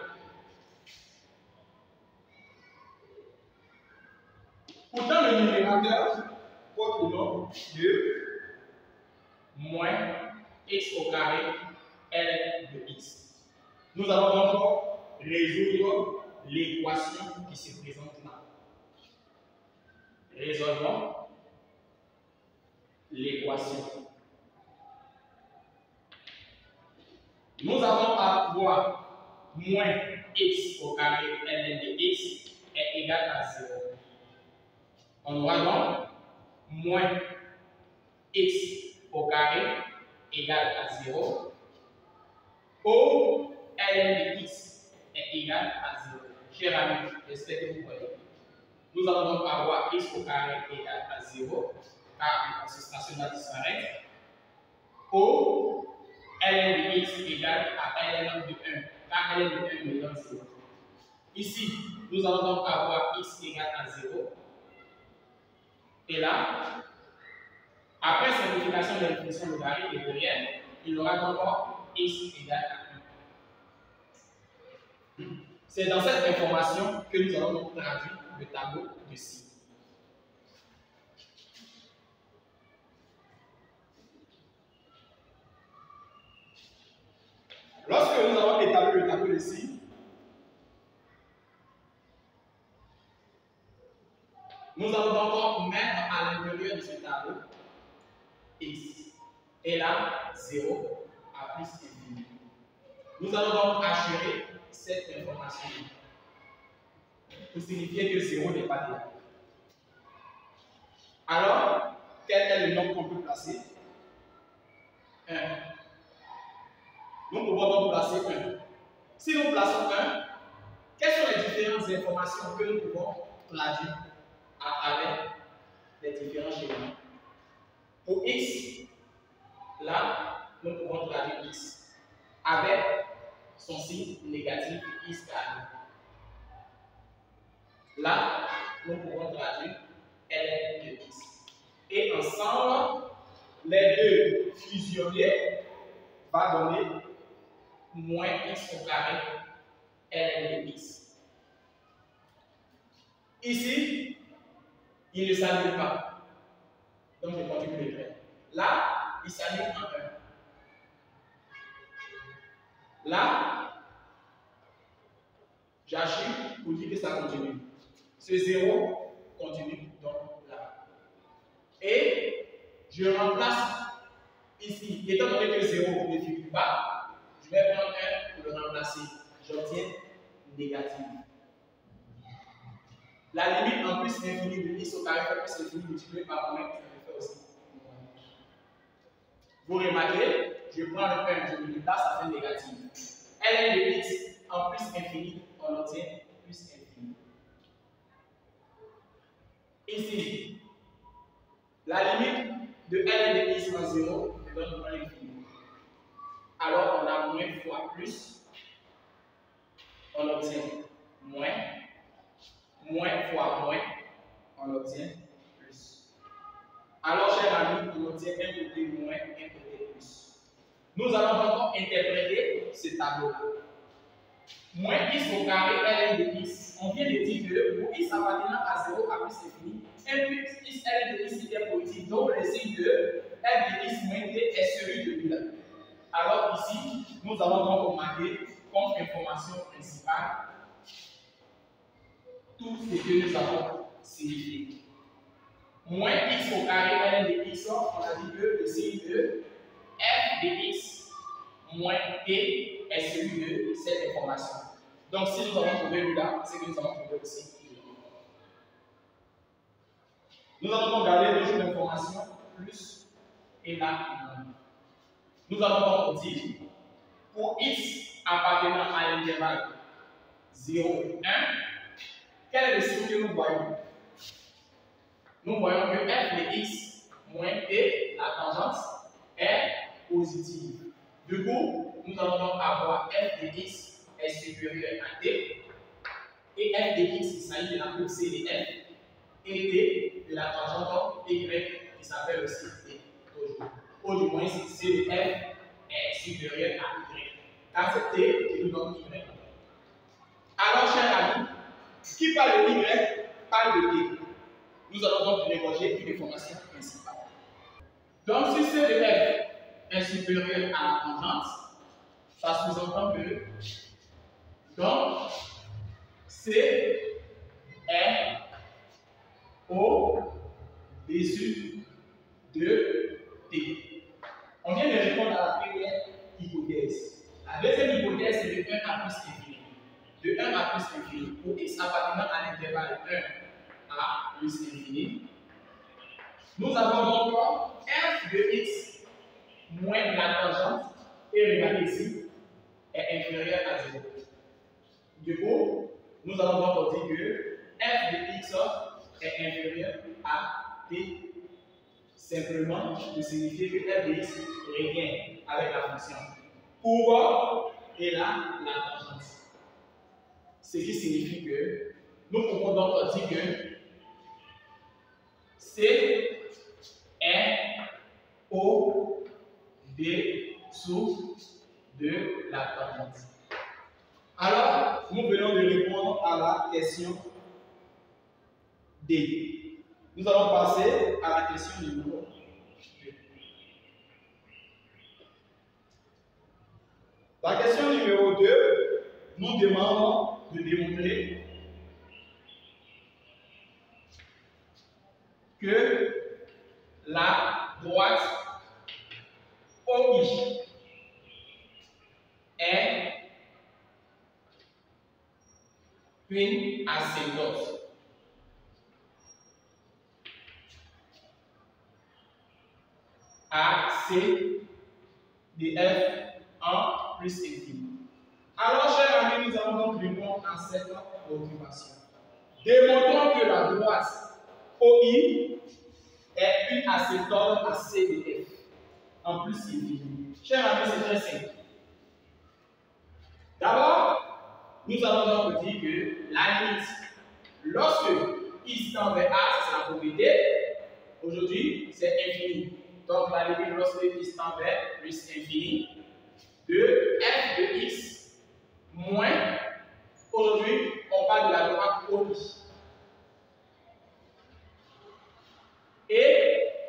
Pourtant, le numérateur porte le nom de moins x au carré ln de x. Nous allons donc résoudre l'équation qui se présente là. Résolvons l'équation. Nous avons à voir moins x au carré ln de x est égal à 0. On aura donc moins x au carré égale à 0, où ln de x est égal à 0. Chers amis, j'espère que vous voyez. Nous allons donc avoir x au carré égale à 0, car la soustraction va disparaître, où ln de x égale à ln de 1, car ln de 1 me donne 0. Ici, nous allons donc avoir x égale à 0. Et là, après simplification de la fonction logarithmique et derrière, il y aura encore x égale à 1. C'est dans cette information que nous allons donc traduire le tableau de ci. Lorsque nous avons établi le tableau de ci, nous allons donc mettre à l'intérieur de ce tableau x. Et là, 0 à plus infini. Nous allons donc assurer cette information pour signifier que 0 n'est pas là. Alors, quel est le nombre qu'on peut placer? 1. Nous pouvons donc placer 1. Si nous plaçons 1, quelles sont les différentes informations que nous pouvons traduire à travers les différents schémas? Pour x, là, nous pouvons traduire x avec son signe négatif x carré. Là, nous pouvons traduire ln de x. Et ensemble, les deux fusionnés va donner moins x au carré ln de x. Ici, il ne s'annule pas. Donc, je continue de faire. Là, il s'annule en 1. Là, j'achète pour dire que ça continue. Ce 0 continue donc là. Et je remplace ici, étant donné que 0 ne figure pas, je vais prendre 1 pour le remplacer. J'obtiens négatif. La limite en plus infinie de x au carré plus infini multiplié par moins, ça me fait aussi moins. Vous remarquez, je prends le 1, je le déplace, ça fait négatif. ln de x en plus infini, on obtient plus infini. Ici, la limite de ln de x en 0 me donne moins l'infini. Alors on a moins fois plus, on obtient moins. Moins fois moins, on obtient plus. Alors, chers amis, on obtient un côté moins, un côté plus. Nous allons donc interpréter ce tableau-là. moins x au carré ln de x. On vient de dire que pour x appartenant à 0 à plus infini, f de x ln de x était positif, donc le signe de f de x moins t est celui de lui là. Alors ici, nous allons donc remarquer comme information principale tout ce que nous avons signifié. Moins x au carré ln de x, on a dit que le signe de f de x moins t est celui de cette information. Donc si nous avons trouvé lui là, c'est que nous avons trouvé aussi lui. Nous allons donc garder toujours l'information plus et là moins. Nous allons donc dire pour x appartenant à l'intervalle 0, 1, quel est le signe que nous voyons? Nous voyons que f de x moins t, la tangente, est positive. Du coup, nous allons donc avoir f de x est supérieur à t, et f de x, il s'agit de la courbe c de f, et t de la tangente y, qui s'appelle aussi t, toujours. Ou du moins, c de f est supérieur à y, car c'est t qui nous donne y. Alors, chers amis, qui parle de y parle de t. Nous allons donc déroger une information principale. Donc, si c de f est supérieur à la tangente, ça sous-entend que donc c est au-dessus de t. On vient de répondre à la première hypothèse. La deuxième hypothèse, c'est de 1 à plus infini. De 1 à plus infini. Pour x appartenant à l'intervalle 1 à plus infini, nous avons donc f de x moins la tangente, et regardez ici, est inférieur à 0. Du coup, nous allons donc dire que f de x est inférieur à t. Simplement, pour signifier que f de x revient avec la fonction courbe et là, la tangente. Ce qui signifie que nous pouvons donc dire que c est au-dessous de la tangente. Alors, nous venons de répondre à la question D. Nous allons passer à la question numéro 2. La question numéro 2 nous demande de démontrer que la droite OI est une asymptote. A, C, de F1 plus infini. Alors, chers amis, nous allons donc répondre à cette préoccupation. Démontrons que la droite OI est une asymptote à C de F en plus infini. Chers amis, c'est très simple. D'abord, nous allons donc dire que la limite, lorsque I tend vers A, c'est la propriété, aujourd'hui, c'est infini. Donc, la limite lorsque x tend vers plus infini de f de x moins, aujourd'hui, on parle de la droite OI. Et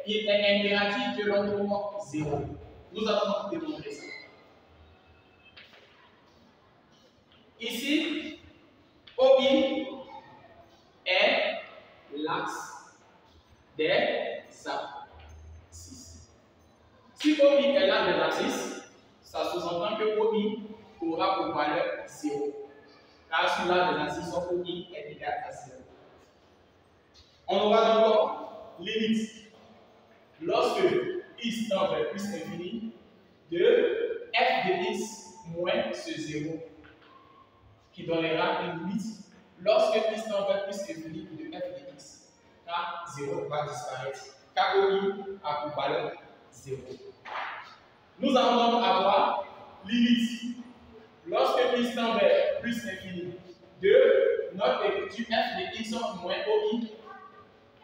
il est impératif que l'on trouve 0. Nous allons démontrer ça. Ici, OI est l'axe des abscisses. Si OI est l'axe des abscisses, ça sous-entend que OI aura pour valeur 0. Car sur l'axe des abscisses, OI est égal à 0. On aura donc limite lorsque x tend vers plus infini de f de x moins ce 0 qui donnera une limite lorsque x tend vers plus infini de f de x. Car 0 va disparaître. Car OI a pour valeur 0. Nous allons donc avoir limite lorsque x tend vers plus infini de notre écriture f de x moins OI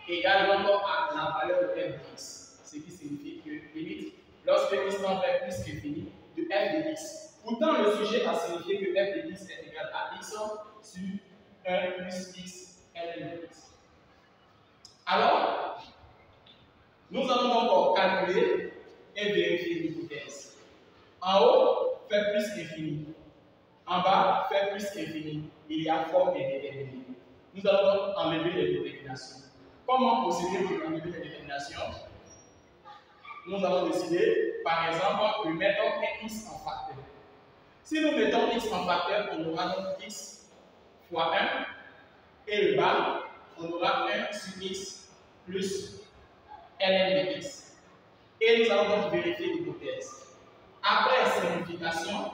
égale donc à la valeur de f de x. Ce qui signifie que limite lorsque x tend vers plus infini de f de x. Pourtant, le sujet a signifié que f de x est égal égale à x sur 1 plus x ln de x. Alors, nous allons donc calculer et vérifier l'hypothèse. En haut, fait plus infini. En bas, fait plus infini. Il y a forme indéterminée. Nous allons donc enlever les déterminations. Comment procéder pour enlever les déterminations? Nous allons décider, par exemple, de mettre un x en facteur. Si nous mettons x en facteur, on aura donc x fois 1, et le bas, on aura 1 sur x plus ln de x. Et nous allons donc vérifier l'hypothèse. Après simplification,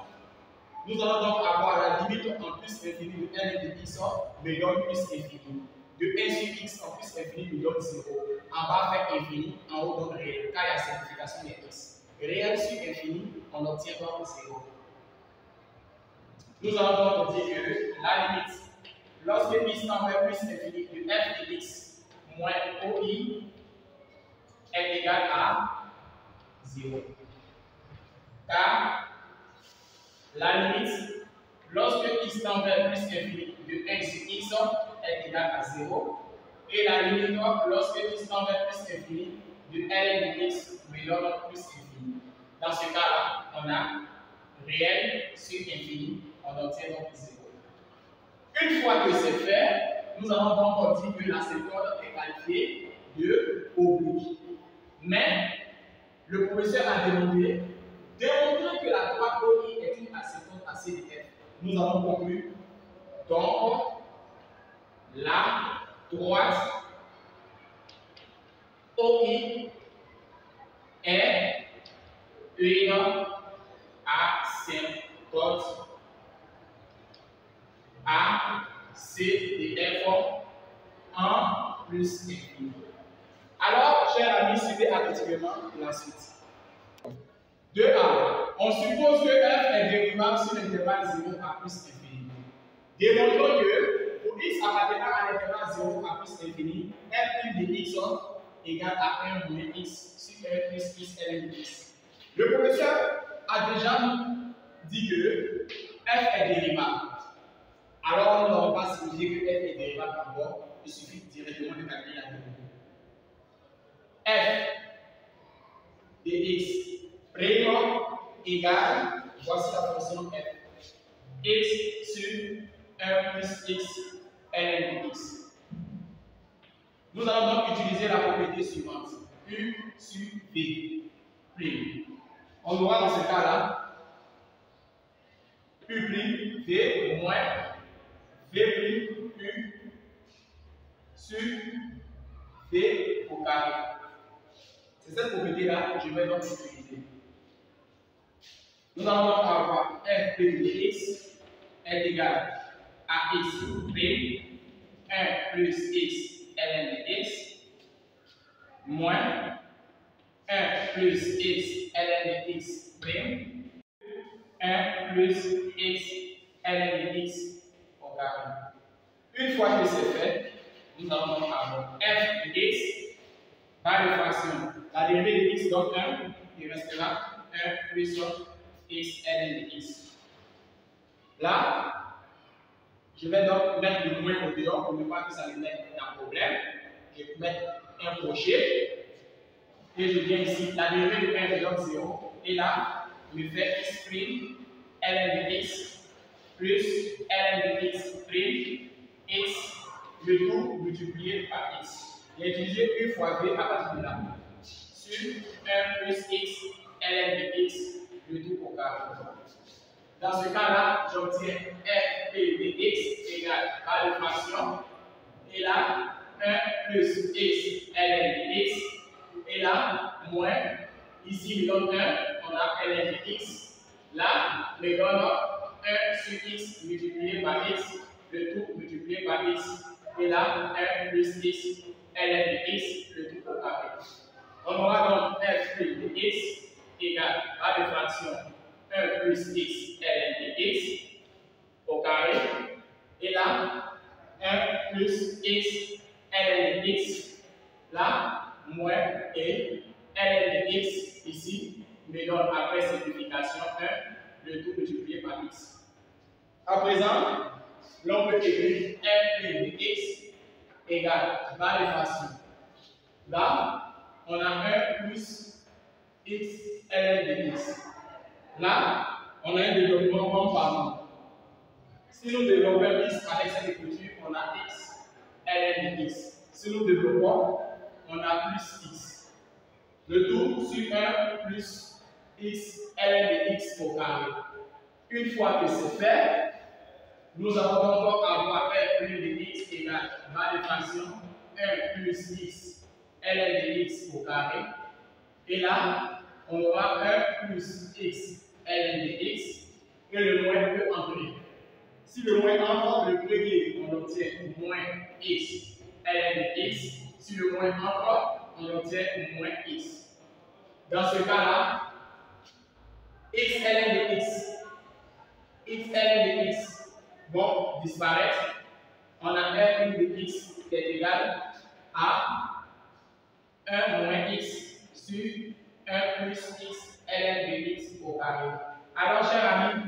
nous allons donc avoir la limite en plus infini de ln de x me donne plus infini. De 1 sur x en plus infini me donne 0. En bas fait infini, en haut donne réel, car il y a simplification de x. Réel sur infini, on obtient donc 0. Nous allons donc dire que la limite, lorsque x tend vers plus infini de f de x moins OI est égal à 0. Car la limite, lorsque x tend vers plus infini de 1 sur x est égal à 0. Et la limite, lorsque x tend vers plus infini de ln de x me donne plus infini. Dans ce cas-là, on a réel sur infini, on obtient donc 0. Une fois que c'est fait, nous allons donc dire que la seconde est qualifiée de oblique. Mais le professeur a demandé démontrer que la droite OI est une asymptote à C de F. Nous avons conclu donc la droite OI est une asymptote à C de F en plus infini. Alors, chers amis, suivez attentivement la suite. 2a. On suppose que f est dérivable sur l'intervalle 0 à plus infini. Démontrons que pour x appartenant à l'intervalle 0 à plus infini, f de x égale à 1 moins x sur 1 plus x ln de x. Le professeur a déjà dit que f est dérivable. Alors, nous n'allons pas signifier que f est dérivable d'abord, il suffit directement de calculer la dérivée. F de x prime égale, voici la fonction f, x sur 1 plus x ln de x. Nous allons donc utiliser la propriété suivante, u sur v prime. On aura dans ce cas-là u prime v moins v prime u sur v au carré. C'est cette propriété-là que je vais donc utiliser. Nous allons donc avoir f prime de x est égal à x prime 1 plus x ln de x moins 1 plus x ln de x prime 1 plus x ln de x au carré. Une fois que c'est fait, nous allons donc avoir f de x par les fractions. La dérivée de x donne 1, il restera 1 plus x ln de x. Là, je vais donc mettre le moins au dehors pour ne pas que ça me mette un problème. Je vais mettre un crochet. Et je viens ici, la dérivée de 1 me donne 0. Et là, je fais x prime ln de x plus ln de x prime x, le tout multiplié par x. J'ai utilisé u fois v à partir de là. Sur 1 plus x ln de x, le tout au carré. Dans ce cas-là, j'obtiens f de x égale à la fraction. Et là, 1 plus x ln de x. Et là, moins. Ici, me donne 1, on a ln de x. Là, me donne 1 sur x multiplié par x, le tout multiplié par x. Et là, 1 plus x ln de x, le tout au carré. On aura donc f de x égale à la fraction 1 plus x ln de x au carré. Et là, 1 plus x ln de x. Là, moins et ln de x ici me donne après simplification 1, le tout multiplié par x. À présent, l'on peut écrire f' de x égale barre d'équation. Là, on a 1 plus x ln de x. Là, on a un développement comme parmi. Si nous développons x avec cette écriture, on a x ln de x. Si nous développons, on a plus x. Le tout sur 1 plus x ln de x au carré. Une fois que c'est fait, nous allons encore avoir f' de x égale barre d'équation 1 plus x ln de x au carré. Et là, on aura 1 plus x ln de x et le moins peut entrer. Si le moins entre, le premier, on obtient moins x ln de x. Si le moins entre, on obtient moins x. Dans ce cas-là, x ln de x vont disparaître. On a f' de x qui est égal à 1 moins x sur 1 plus x ln de x au carré. Alors, chers amis,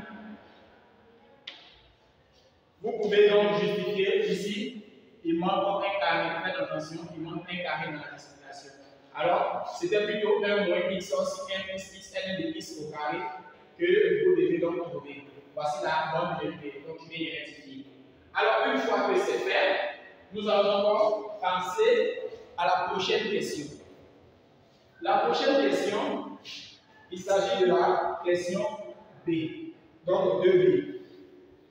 vous pouvez donc justifier ici, il manque un carré. Faites attention, il manque un carré dans la explication. Alors, c'était plutôt 1 moins x sur 1 plus x ln de x au carré que vous devez donc trouver. Voici la bonne vérité. Donc, je vais y rectifier. Alors, une fois que c'est fait, nous allons donc passer à la prochaine question. La prochaine question, il s'agit de la question B. Donc, 2B.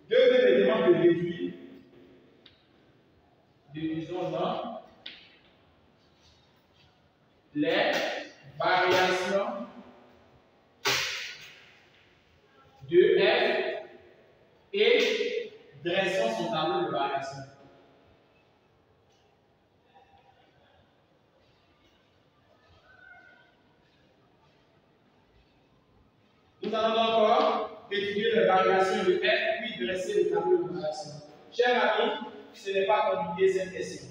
2B me demande de réduire. Divisons dans les variations de f et dressons son tableau de variation. Nous allons encore étudier les variations de f puis dresser le tableau de variation. Chers amis, ce n'est pas compliqué cette question.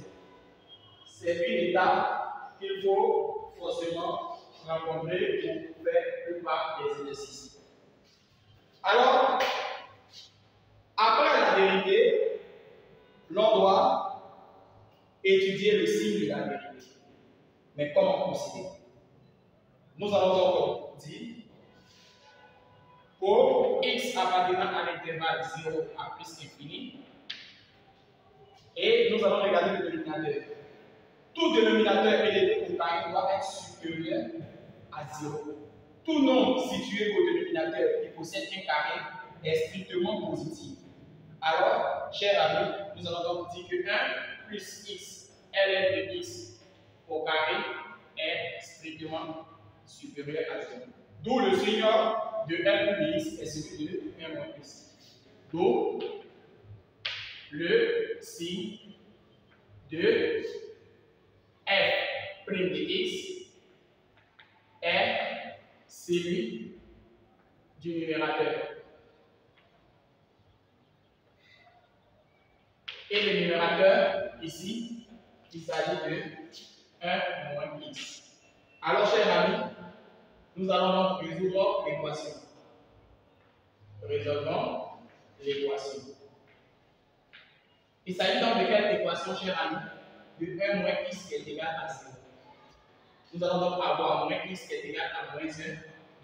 C'est une étape qu'il faut forcément rencontrer pour faire la plupart des exercices. Alors, après la vérité, l'on doit étudier le signe de la vérité. Mais comment procéder? Nous allons donc dire pour x appartenant à l'intervalle 0 à plus infini, et nous allons regarder le dénominateur. Tout dénominateur élevé au carré doit être supérieur à 0. Tout nombre situé au dénominateur qui possède un carré est strictement positif. Alors, chers amis, nous allons donc dire que 1 plus x ln de x au carré est strictement supérieur à 0. D'où le signe de 1 plus x est celui de 1 moins x. D'où le signe de f' de x est celui du numérateur. Et le numérateur, ici, il s'agit de 1 moins x. Alors, chers amis, nous allons donc résoudre l'équation. Résolvons l'équation. Il s'agit donc de quelle équation, chers amis? De 1 moins x qui est égal à 0. Nous allons donc avoir moins x qui est égal à moins 1,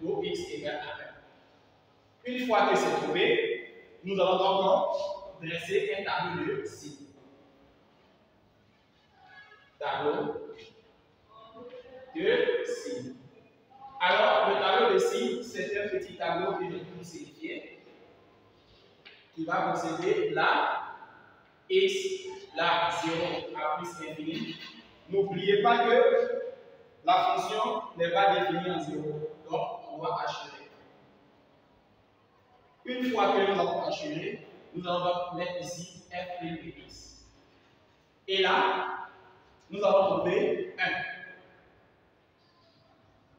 d'où x égale à 1. Une fois que c'est trouvé, nous allons donc dresser un tableau de signes. Tableau de signes. Alors, le tableau de signes, c'est un petit tableau que je vais signifier qui va posséder là x, là 0 à plus infini. N'oubliez pas que la fonction n'est pas définie en 0, donc on doit assurer. Une fois que nous avons assuré, nous allons donc mettre ici f' de x. Et là, nous allons trouver 1.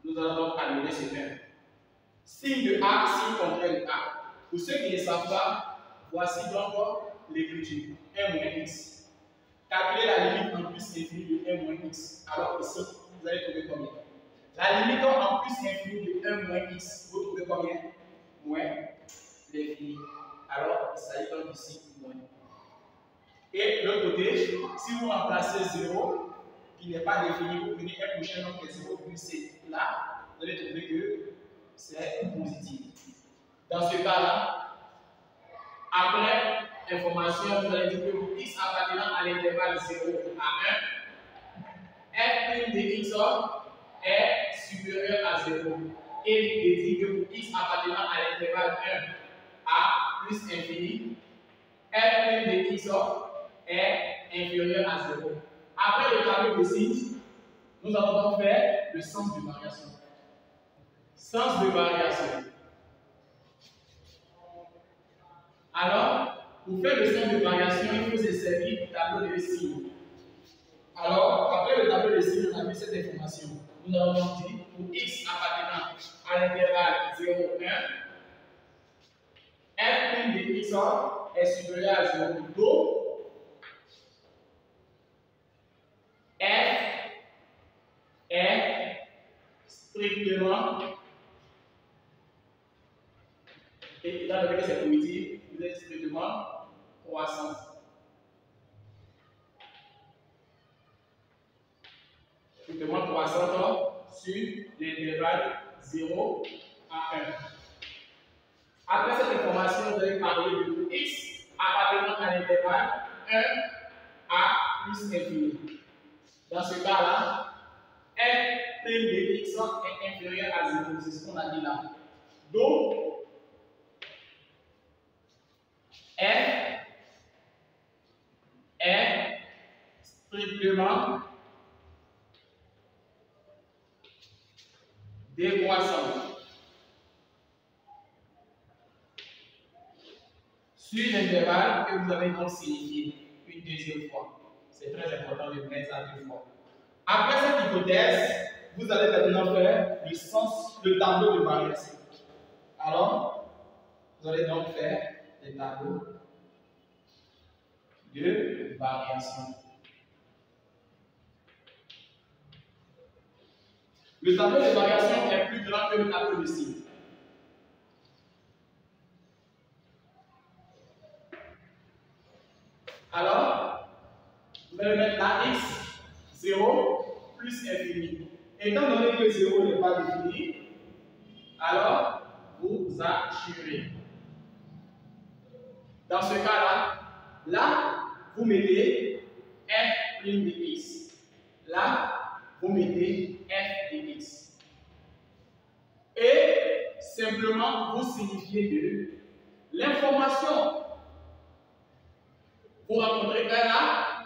Nous allons donc annuler ce 1. Signe de A, signe contraire de A. Pour ceux qui ne savent pas, voici donc l'écriture 1 moins x. Calculez la limite en plus infini de 1 moins x. Alors ici, vous allez trouver combien? La limite en plus infini de 1 moins x, vous trouvez combien? Moins l'infini. Alors, il s'agit Et de l'autre côté, si vous remplacez 0, qui n'est pas défini, vous prenez un prochain nombre qui est 0 plus C. Là, vous allez trouver que c'est positif. Dans ce cas-là, après information, vous allez dire que pour x appartenant à l'intervalle 0 à 1, f' de x est supérieur à 0. Et il dit que pour x appartenant à l'intervalle 1 à plus infini, f' de x est inférieur à 0. Après le tableau de signes, nous allons donc faire le sens de variation. Sens de variation. Alors, pour faire le sens de variation, il faut se servir du tableau de signes. Alors, après le tableau de signes, on a vu cette information. Nous allons donc dire pour x appartenant à l'intervalle 0, 1, f' de x est supérieur à 0. Donc, f est strictement, et étant donné que c'est positif, vous êtes strictement croissant. Strictement croissant sur l'intervalle 0 à 1. Après cette information, vous allez parler de x appartenant à l'intervalle 1 à plus infini. Dans ce cas-là, f' de x est inférieur à 0. C'est ce qu'on a dit là. Donc, f est strictement décroissant sur l'intervalle que vous avez donc signifié une deuxième fois. C'est très important de mettre ça deux fois. Après cette hypothèse, vous allez maintenant faire le tableau de variation. Alors, vous allez donc faire le tableau de variation. Le tableau de variation est plus grand que le tableau de signes. Alors, vous allez mettre la x 0 plus infini. Étant donné que 0 n'est pas défini, alors vous assurez. Dans ce cas-là, là, vous mettez f' de x. Là, vous mettez f de x. Et simplement, vous signifiez que l'information, vous rencontrez 1 là,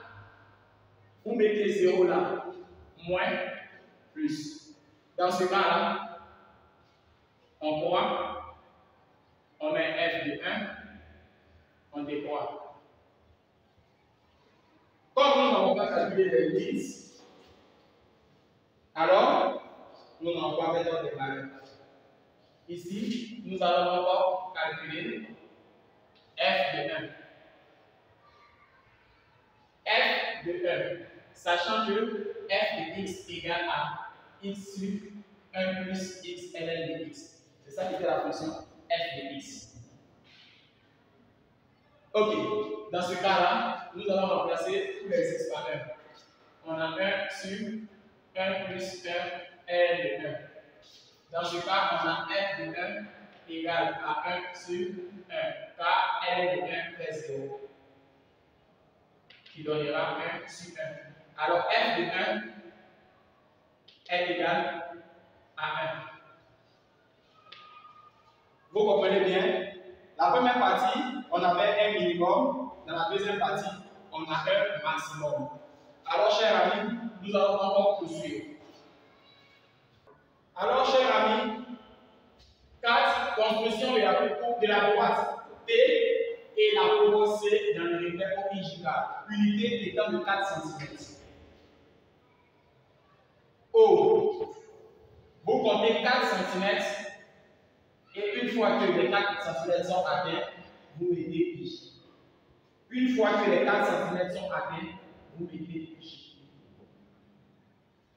vous mettez 0 là, moins, plus. Dans ce cas-là, on croit, on met f de 1, on décroît. Comme nous n'avons pas calculé les limites, alors nous n'avons pas mettre des valeurs. Ici, nous allons encore calculer f de 1. F de 1, sachant que f de x égale à x sur 1 plus x ln de x. C'est ça qui fait la fonction f de x. Ok, dans ce cas-là, nous allons remplacer tous les x par 1. On a 1 sur 1 plus 1 ln de 1. Dans ce cas, on a f de 1 égale à 1 sur 1, car ln de 1 fait 0. Qui donnera 1 sur 1. Alors f de 1 est égal à 1. Vous comprenez bien? La première partie, on avait un minimum. Dans la deuxième partie, on a un maximum. Alors, chers amis, nous allons encore poursuivre. Alors, chers amis, 4, construction de la droite P et la courbe C dans le repère OIJK, unité étant de 4 cm. O, vous comptez 4 cm et une fois que les 4 cm sont atteints, vous mettez I. Une fois que les 4 cm sont atteints, vous mettez I.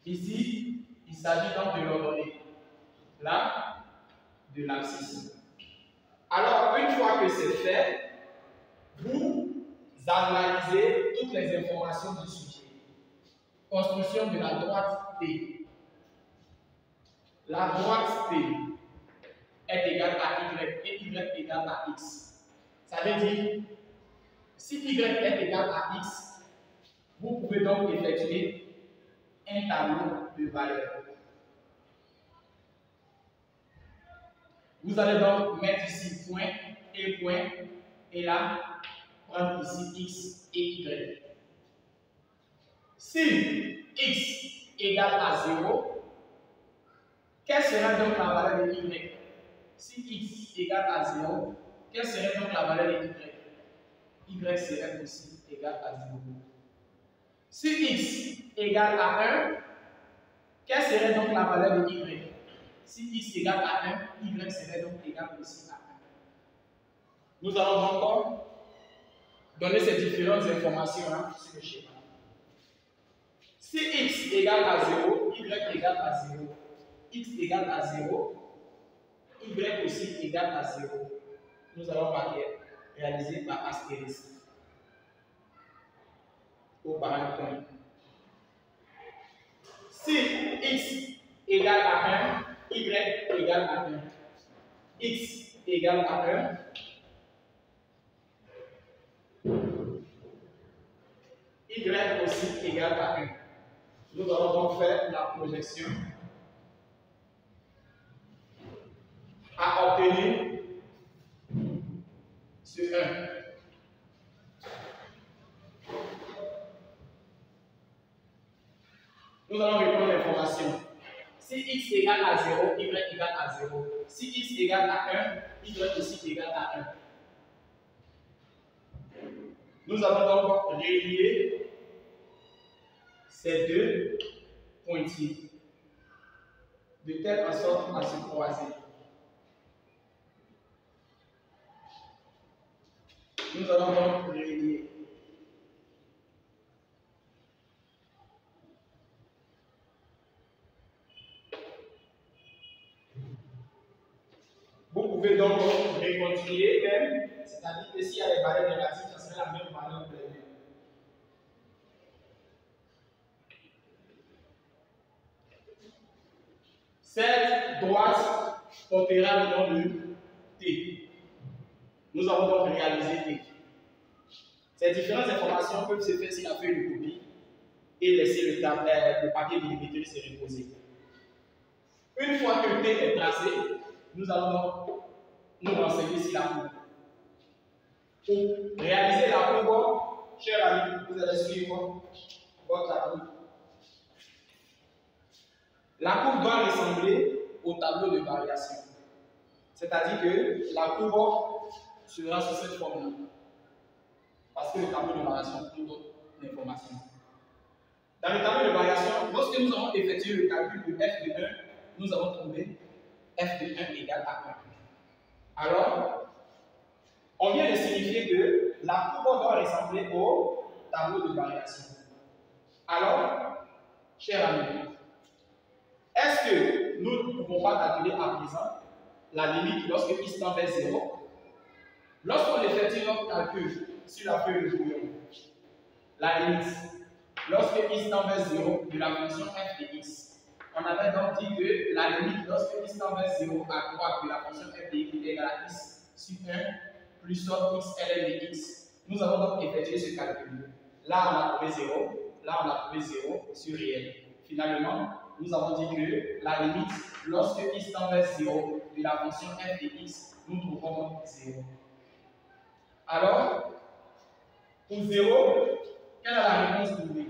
Ici, il s'agit donc de l'ordonnée, là, de l'abscisse. Alors, une fois que c'est fait, vous analyser toutes les informations du sujet. Construction de la droite T. La droite T est égale à Y et Y égale à X. Ça veut dire, si Y est égal à X, vous pouvez donc effectuer un tableau de valeurs. Vous allez donc mettre ici point, et là, prendre ici X et Y. Si X égale à 0, quelle sera donc la valeur de Y? Si X égale à 0, quelle serait donc la valeur de Y? Y serait aussi égal à 0. Si X égale à 1, quelle serait donc la valeur de Y? Si X égale à 1, Y serait donc égal aussi à 1. Nous allons donc donner ces différentes informations sur le schéma. Si X égale à 0, Y égale à 0, X égale à 0, Y aussi égale à 0. Nous allons réaliser par astérisque ou par un point. Si X égale à 1, Y égale à 1. X égale à 1. Y aussi égale à 1. Nous allons donc faire la projection à obtenir ce 1. Nous allons répondre l'information. Si X égale à 0, Y égale à 0. Si X égale à 1, Y aussi égale à 1. Nous allons donc relier ces deux pointillés de telle sorte à se croiser. Nous allons donc relier. Vous pouvez donc réconcilier même, c'est-à-dire que s'il y a des valeurs négatives, ça serait la même valeur que les deux. Cette droite portera le nom de T. Nous avons donc réalisé T. Ces différentes informations peuvent se faire sur la feuille de copie et laisser le papier millimétré se reposer. Une fois que T est tracé, nous allons donc nous renseigner sur la courbe. Pour réaliser la courbe, chers amis, vous allez suivre votre tableau. La courbe doit ressembler au tableau de variation. C'est-à-dire que la courbe sera sous cette forme-là. Parce que le tableau de variation donne l'information. Dans le tableau de variation, lorsque nous avons effectué le calcul de f de 1, nous avons trouvé f de 1 égale à 1. Alors, on vient de signifier que la courbe doit ressembler au tableau de variation. Alors, chers amis, est-ce que nous ne pouvons pas calculer à présent la limite lorsque x tend vers 0? Lorsqu'on effectue notre calcul sur la feuille de brouillon, la limite, lorsque x tend vers 0 de la fonction f de x, on avait donc dit que la limite lorsque x tend vers 0 à droite de la fonction f de x est égale à x sur 1 plus somme x ln de x. Nous avons donc effectué ce calcul. Là, on a trouvé 0, là, on a trouvé 0 sur réel. Finalement, nous avons dit que la limite, lorsque x tend vers 0 de la fonction f de x, nous trouvons 0. Alors, pour 0, quelle est la réponse trouvée?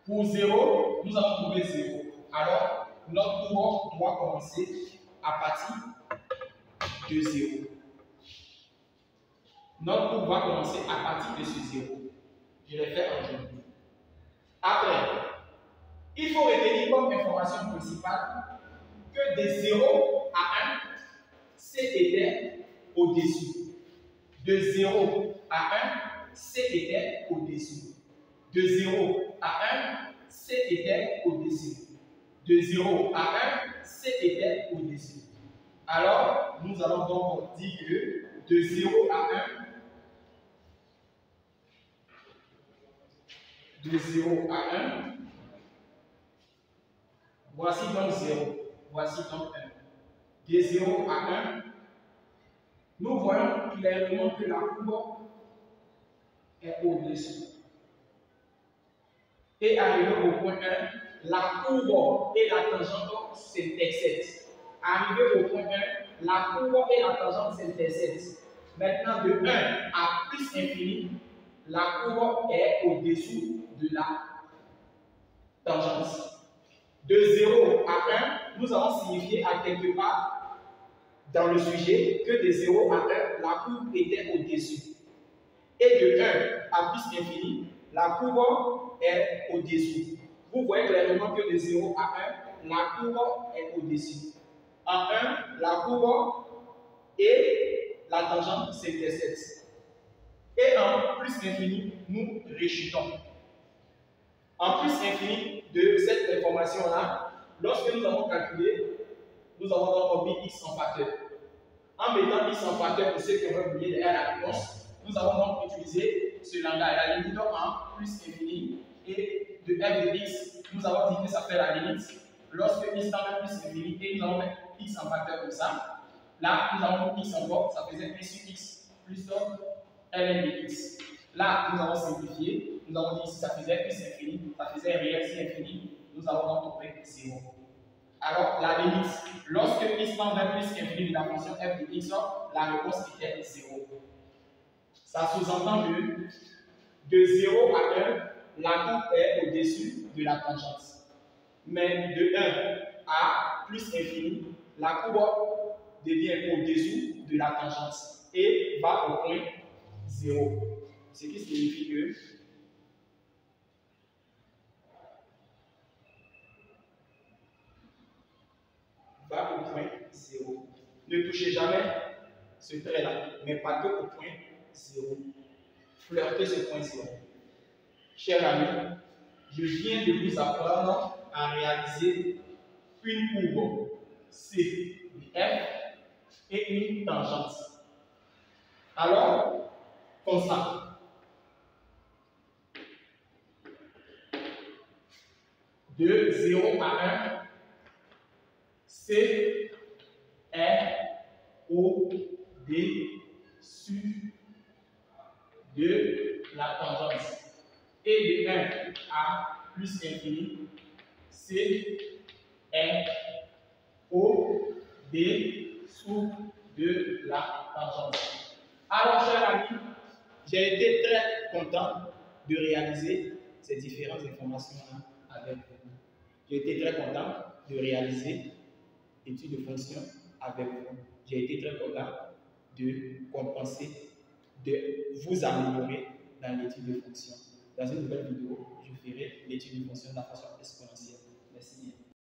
Pour 0, nous avons trouvé 0. Alors, notre courbe doit commencer à partir de 0. Notre courbe va commencer à partir de ce 0. Je l'ai fait en jaune. Après, il faut retenir comme information principale que de 0 à 1, C était au-dessus. De 0 à 1, C était au-dessus. De 0 à 1, C était au-dessus. De 0 à 1, C était au-dessus. Alors, nous allons donc dire que de 0 à 1, de 0 à 1. Voici donc 0. Voici donc 1. De 0 à 1, nous voyons clairement que la courbe est au-dessus. Et arrivé au point 1, la courbe et la tangente s'interceptent. Arrivé au point 1, la courbe et la tangente s'interceptent. Maintenant, de 1 à plus infini, la courbe est au-dessous de la tangente. De 0 à 1, nous allons signifier à quelque part dans le sujet que de 0 à 1, la courbe était au-dessus. Et de 1 à plus infini, la courbe est au-dessous. Vous voyez clairement que de 0 à 1, la courbe est au-dessus. En 1, la courbe et la tangente s'interceptent. Et en plus infini, nous rejutons. En plus infini de cette information-là, lorsque nous avons calculé, nous avons donc mis x en facteur. En mettant x en facteur pour ceux qui ont oublié derrière la réponse, nous avons donc utilisé ce langage, la limite en plus infini, et de f de x, nous avons dit que ça fait la limite. Lorsque x tend vers plus infini, et nous avons mis x en facteur comme ça, là, nous avons mis x encore, ça faisait 1 sur x plus ln de x. Là, nous avons simplifié, nous avons dit ici ça faisait plus infini, ça faisait un réel si infini, nous avons donc trouvé 0. Alors, la limite, lorsque x tend vers plus infini de la fonction f de x, la réponse était 0. Ça sous-entend que de 0 à 1, la courbe est au-dessus de la tangente. Mais de 1 à plus infini, la courbe devient au-dessous de la tangente et va au point 0. Ce qui signifie que va au point 0. Ne touchez jamais ce trait-là, mais pas que au point 0. Flirtez ce point 0. Chers amis, je viens de vous apprendre à réaliser une courbe C de F et une tangente. Alors, comme ça. De 0 à 1, C est au-dessus de la tangente. Et de 1 à plus infini, C est au-dessous de la tangente. Alors, chers amis, j'ai été très content de réaliser ces différentes informations-là avec vous. J'ai été très content de réaliser l'étude de fonction avec vous. J'ai été très content de compenser, de vous améliorer dans l'étude de fonction. Dans une nouvelle vidéo, je ferai l'étude de fonction de la façon exponentielle.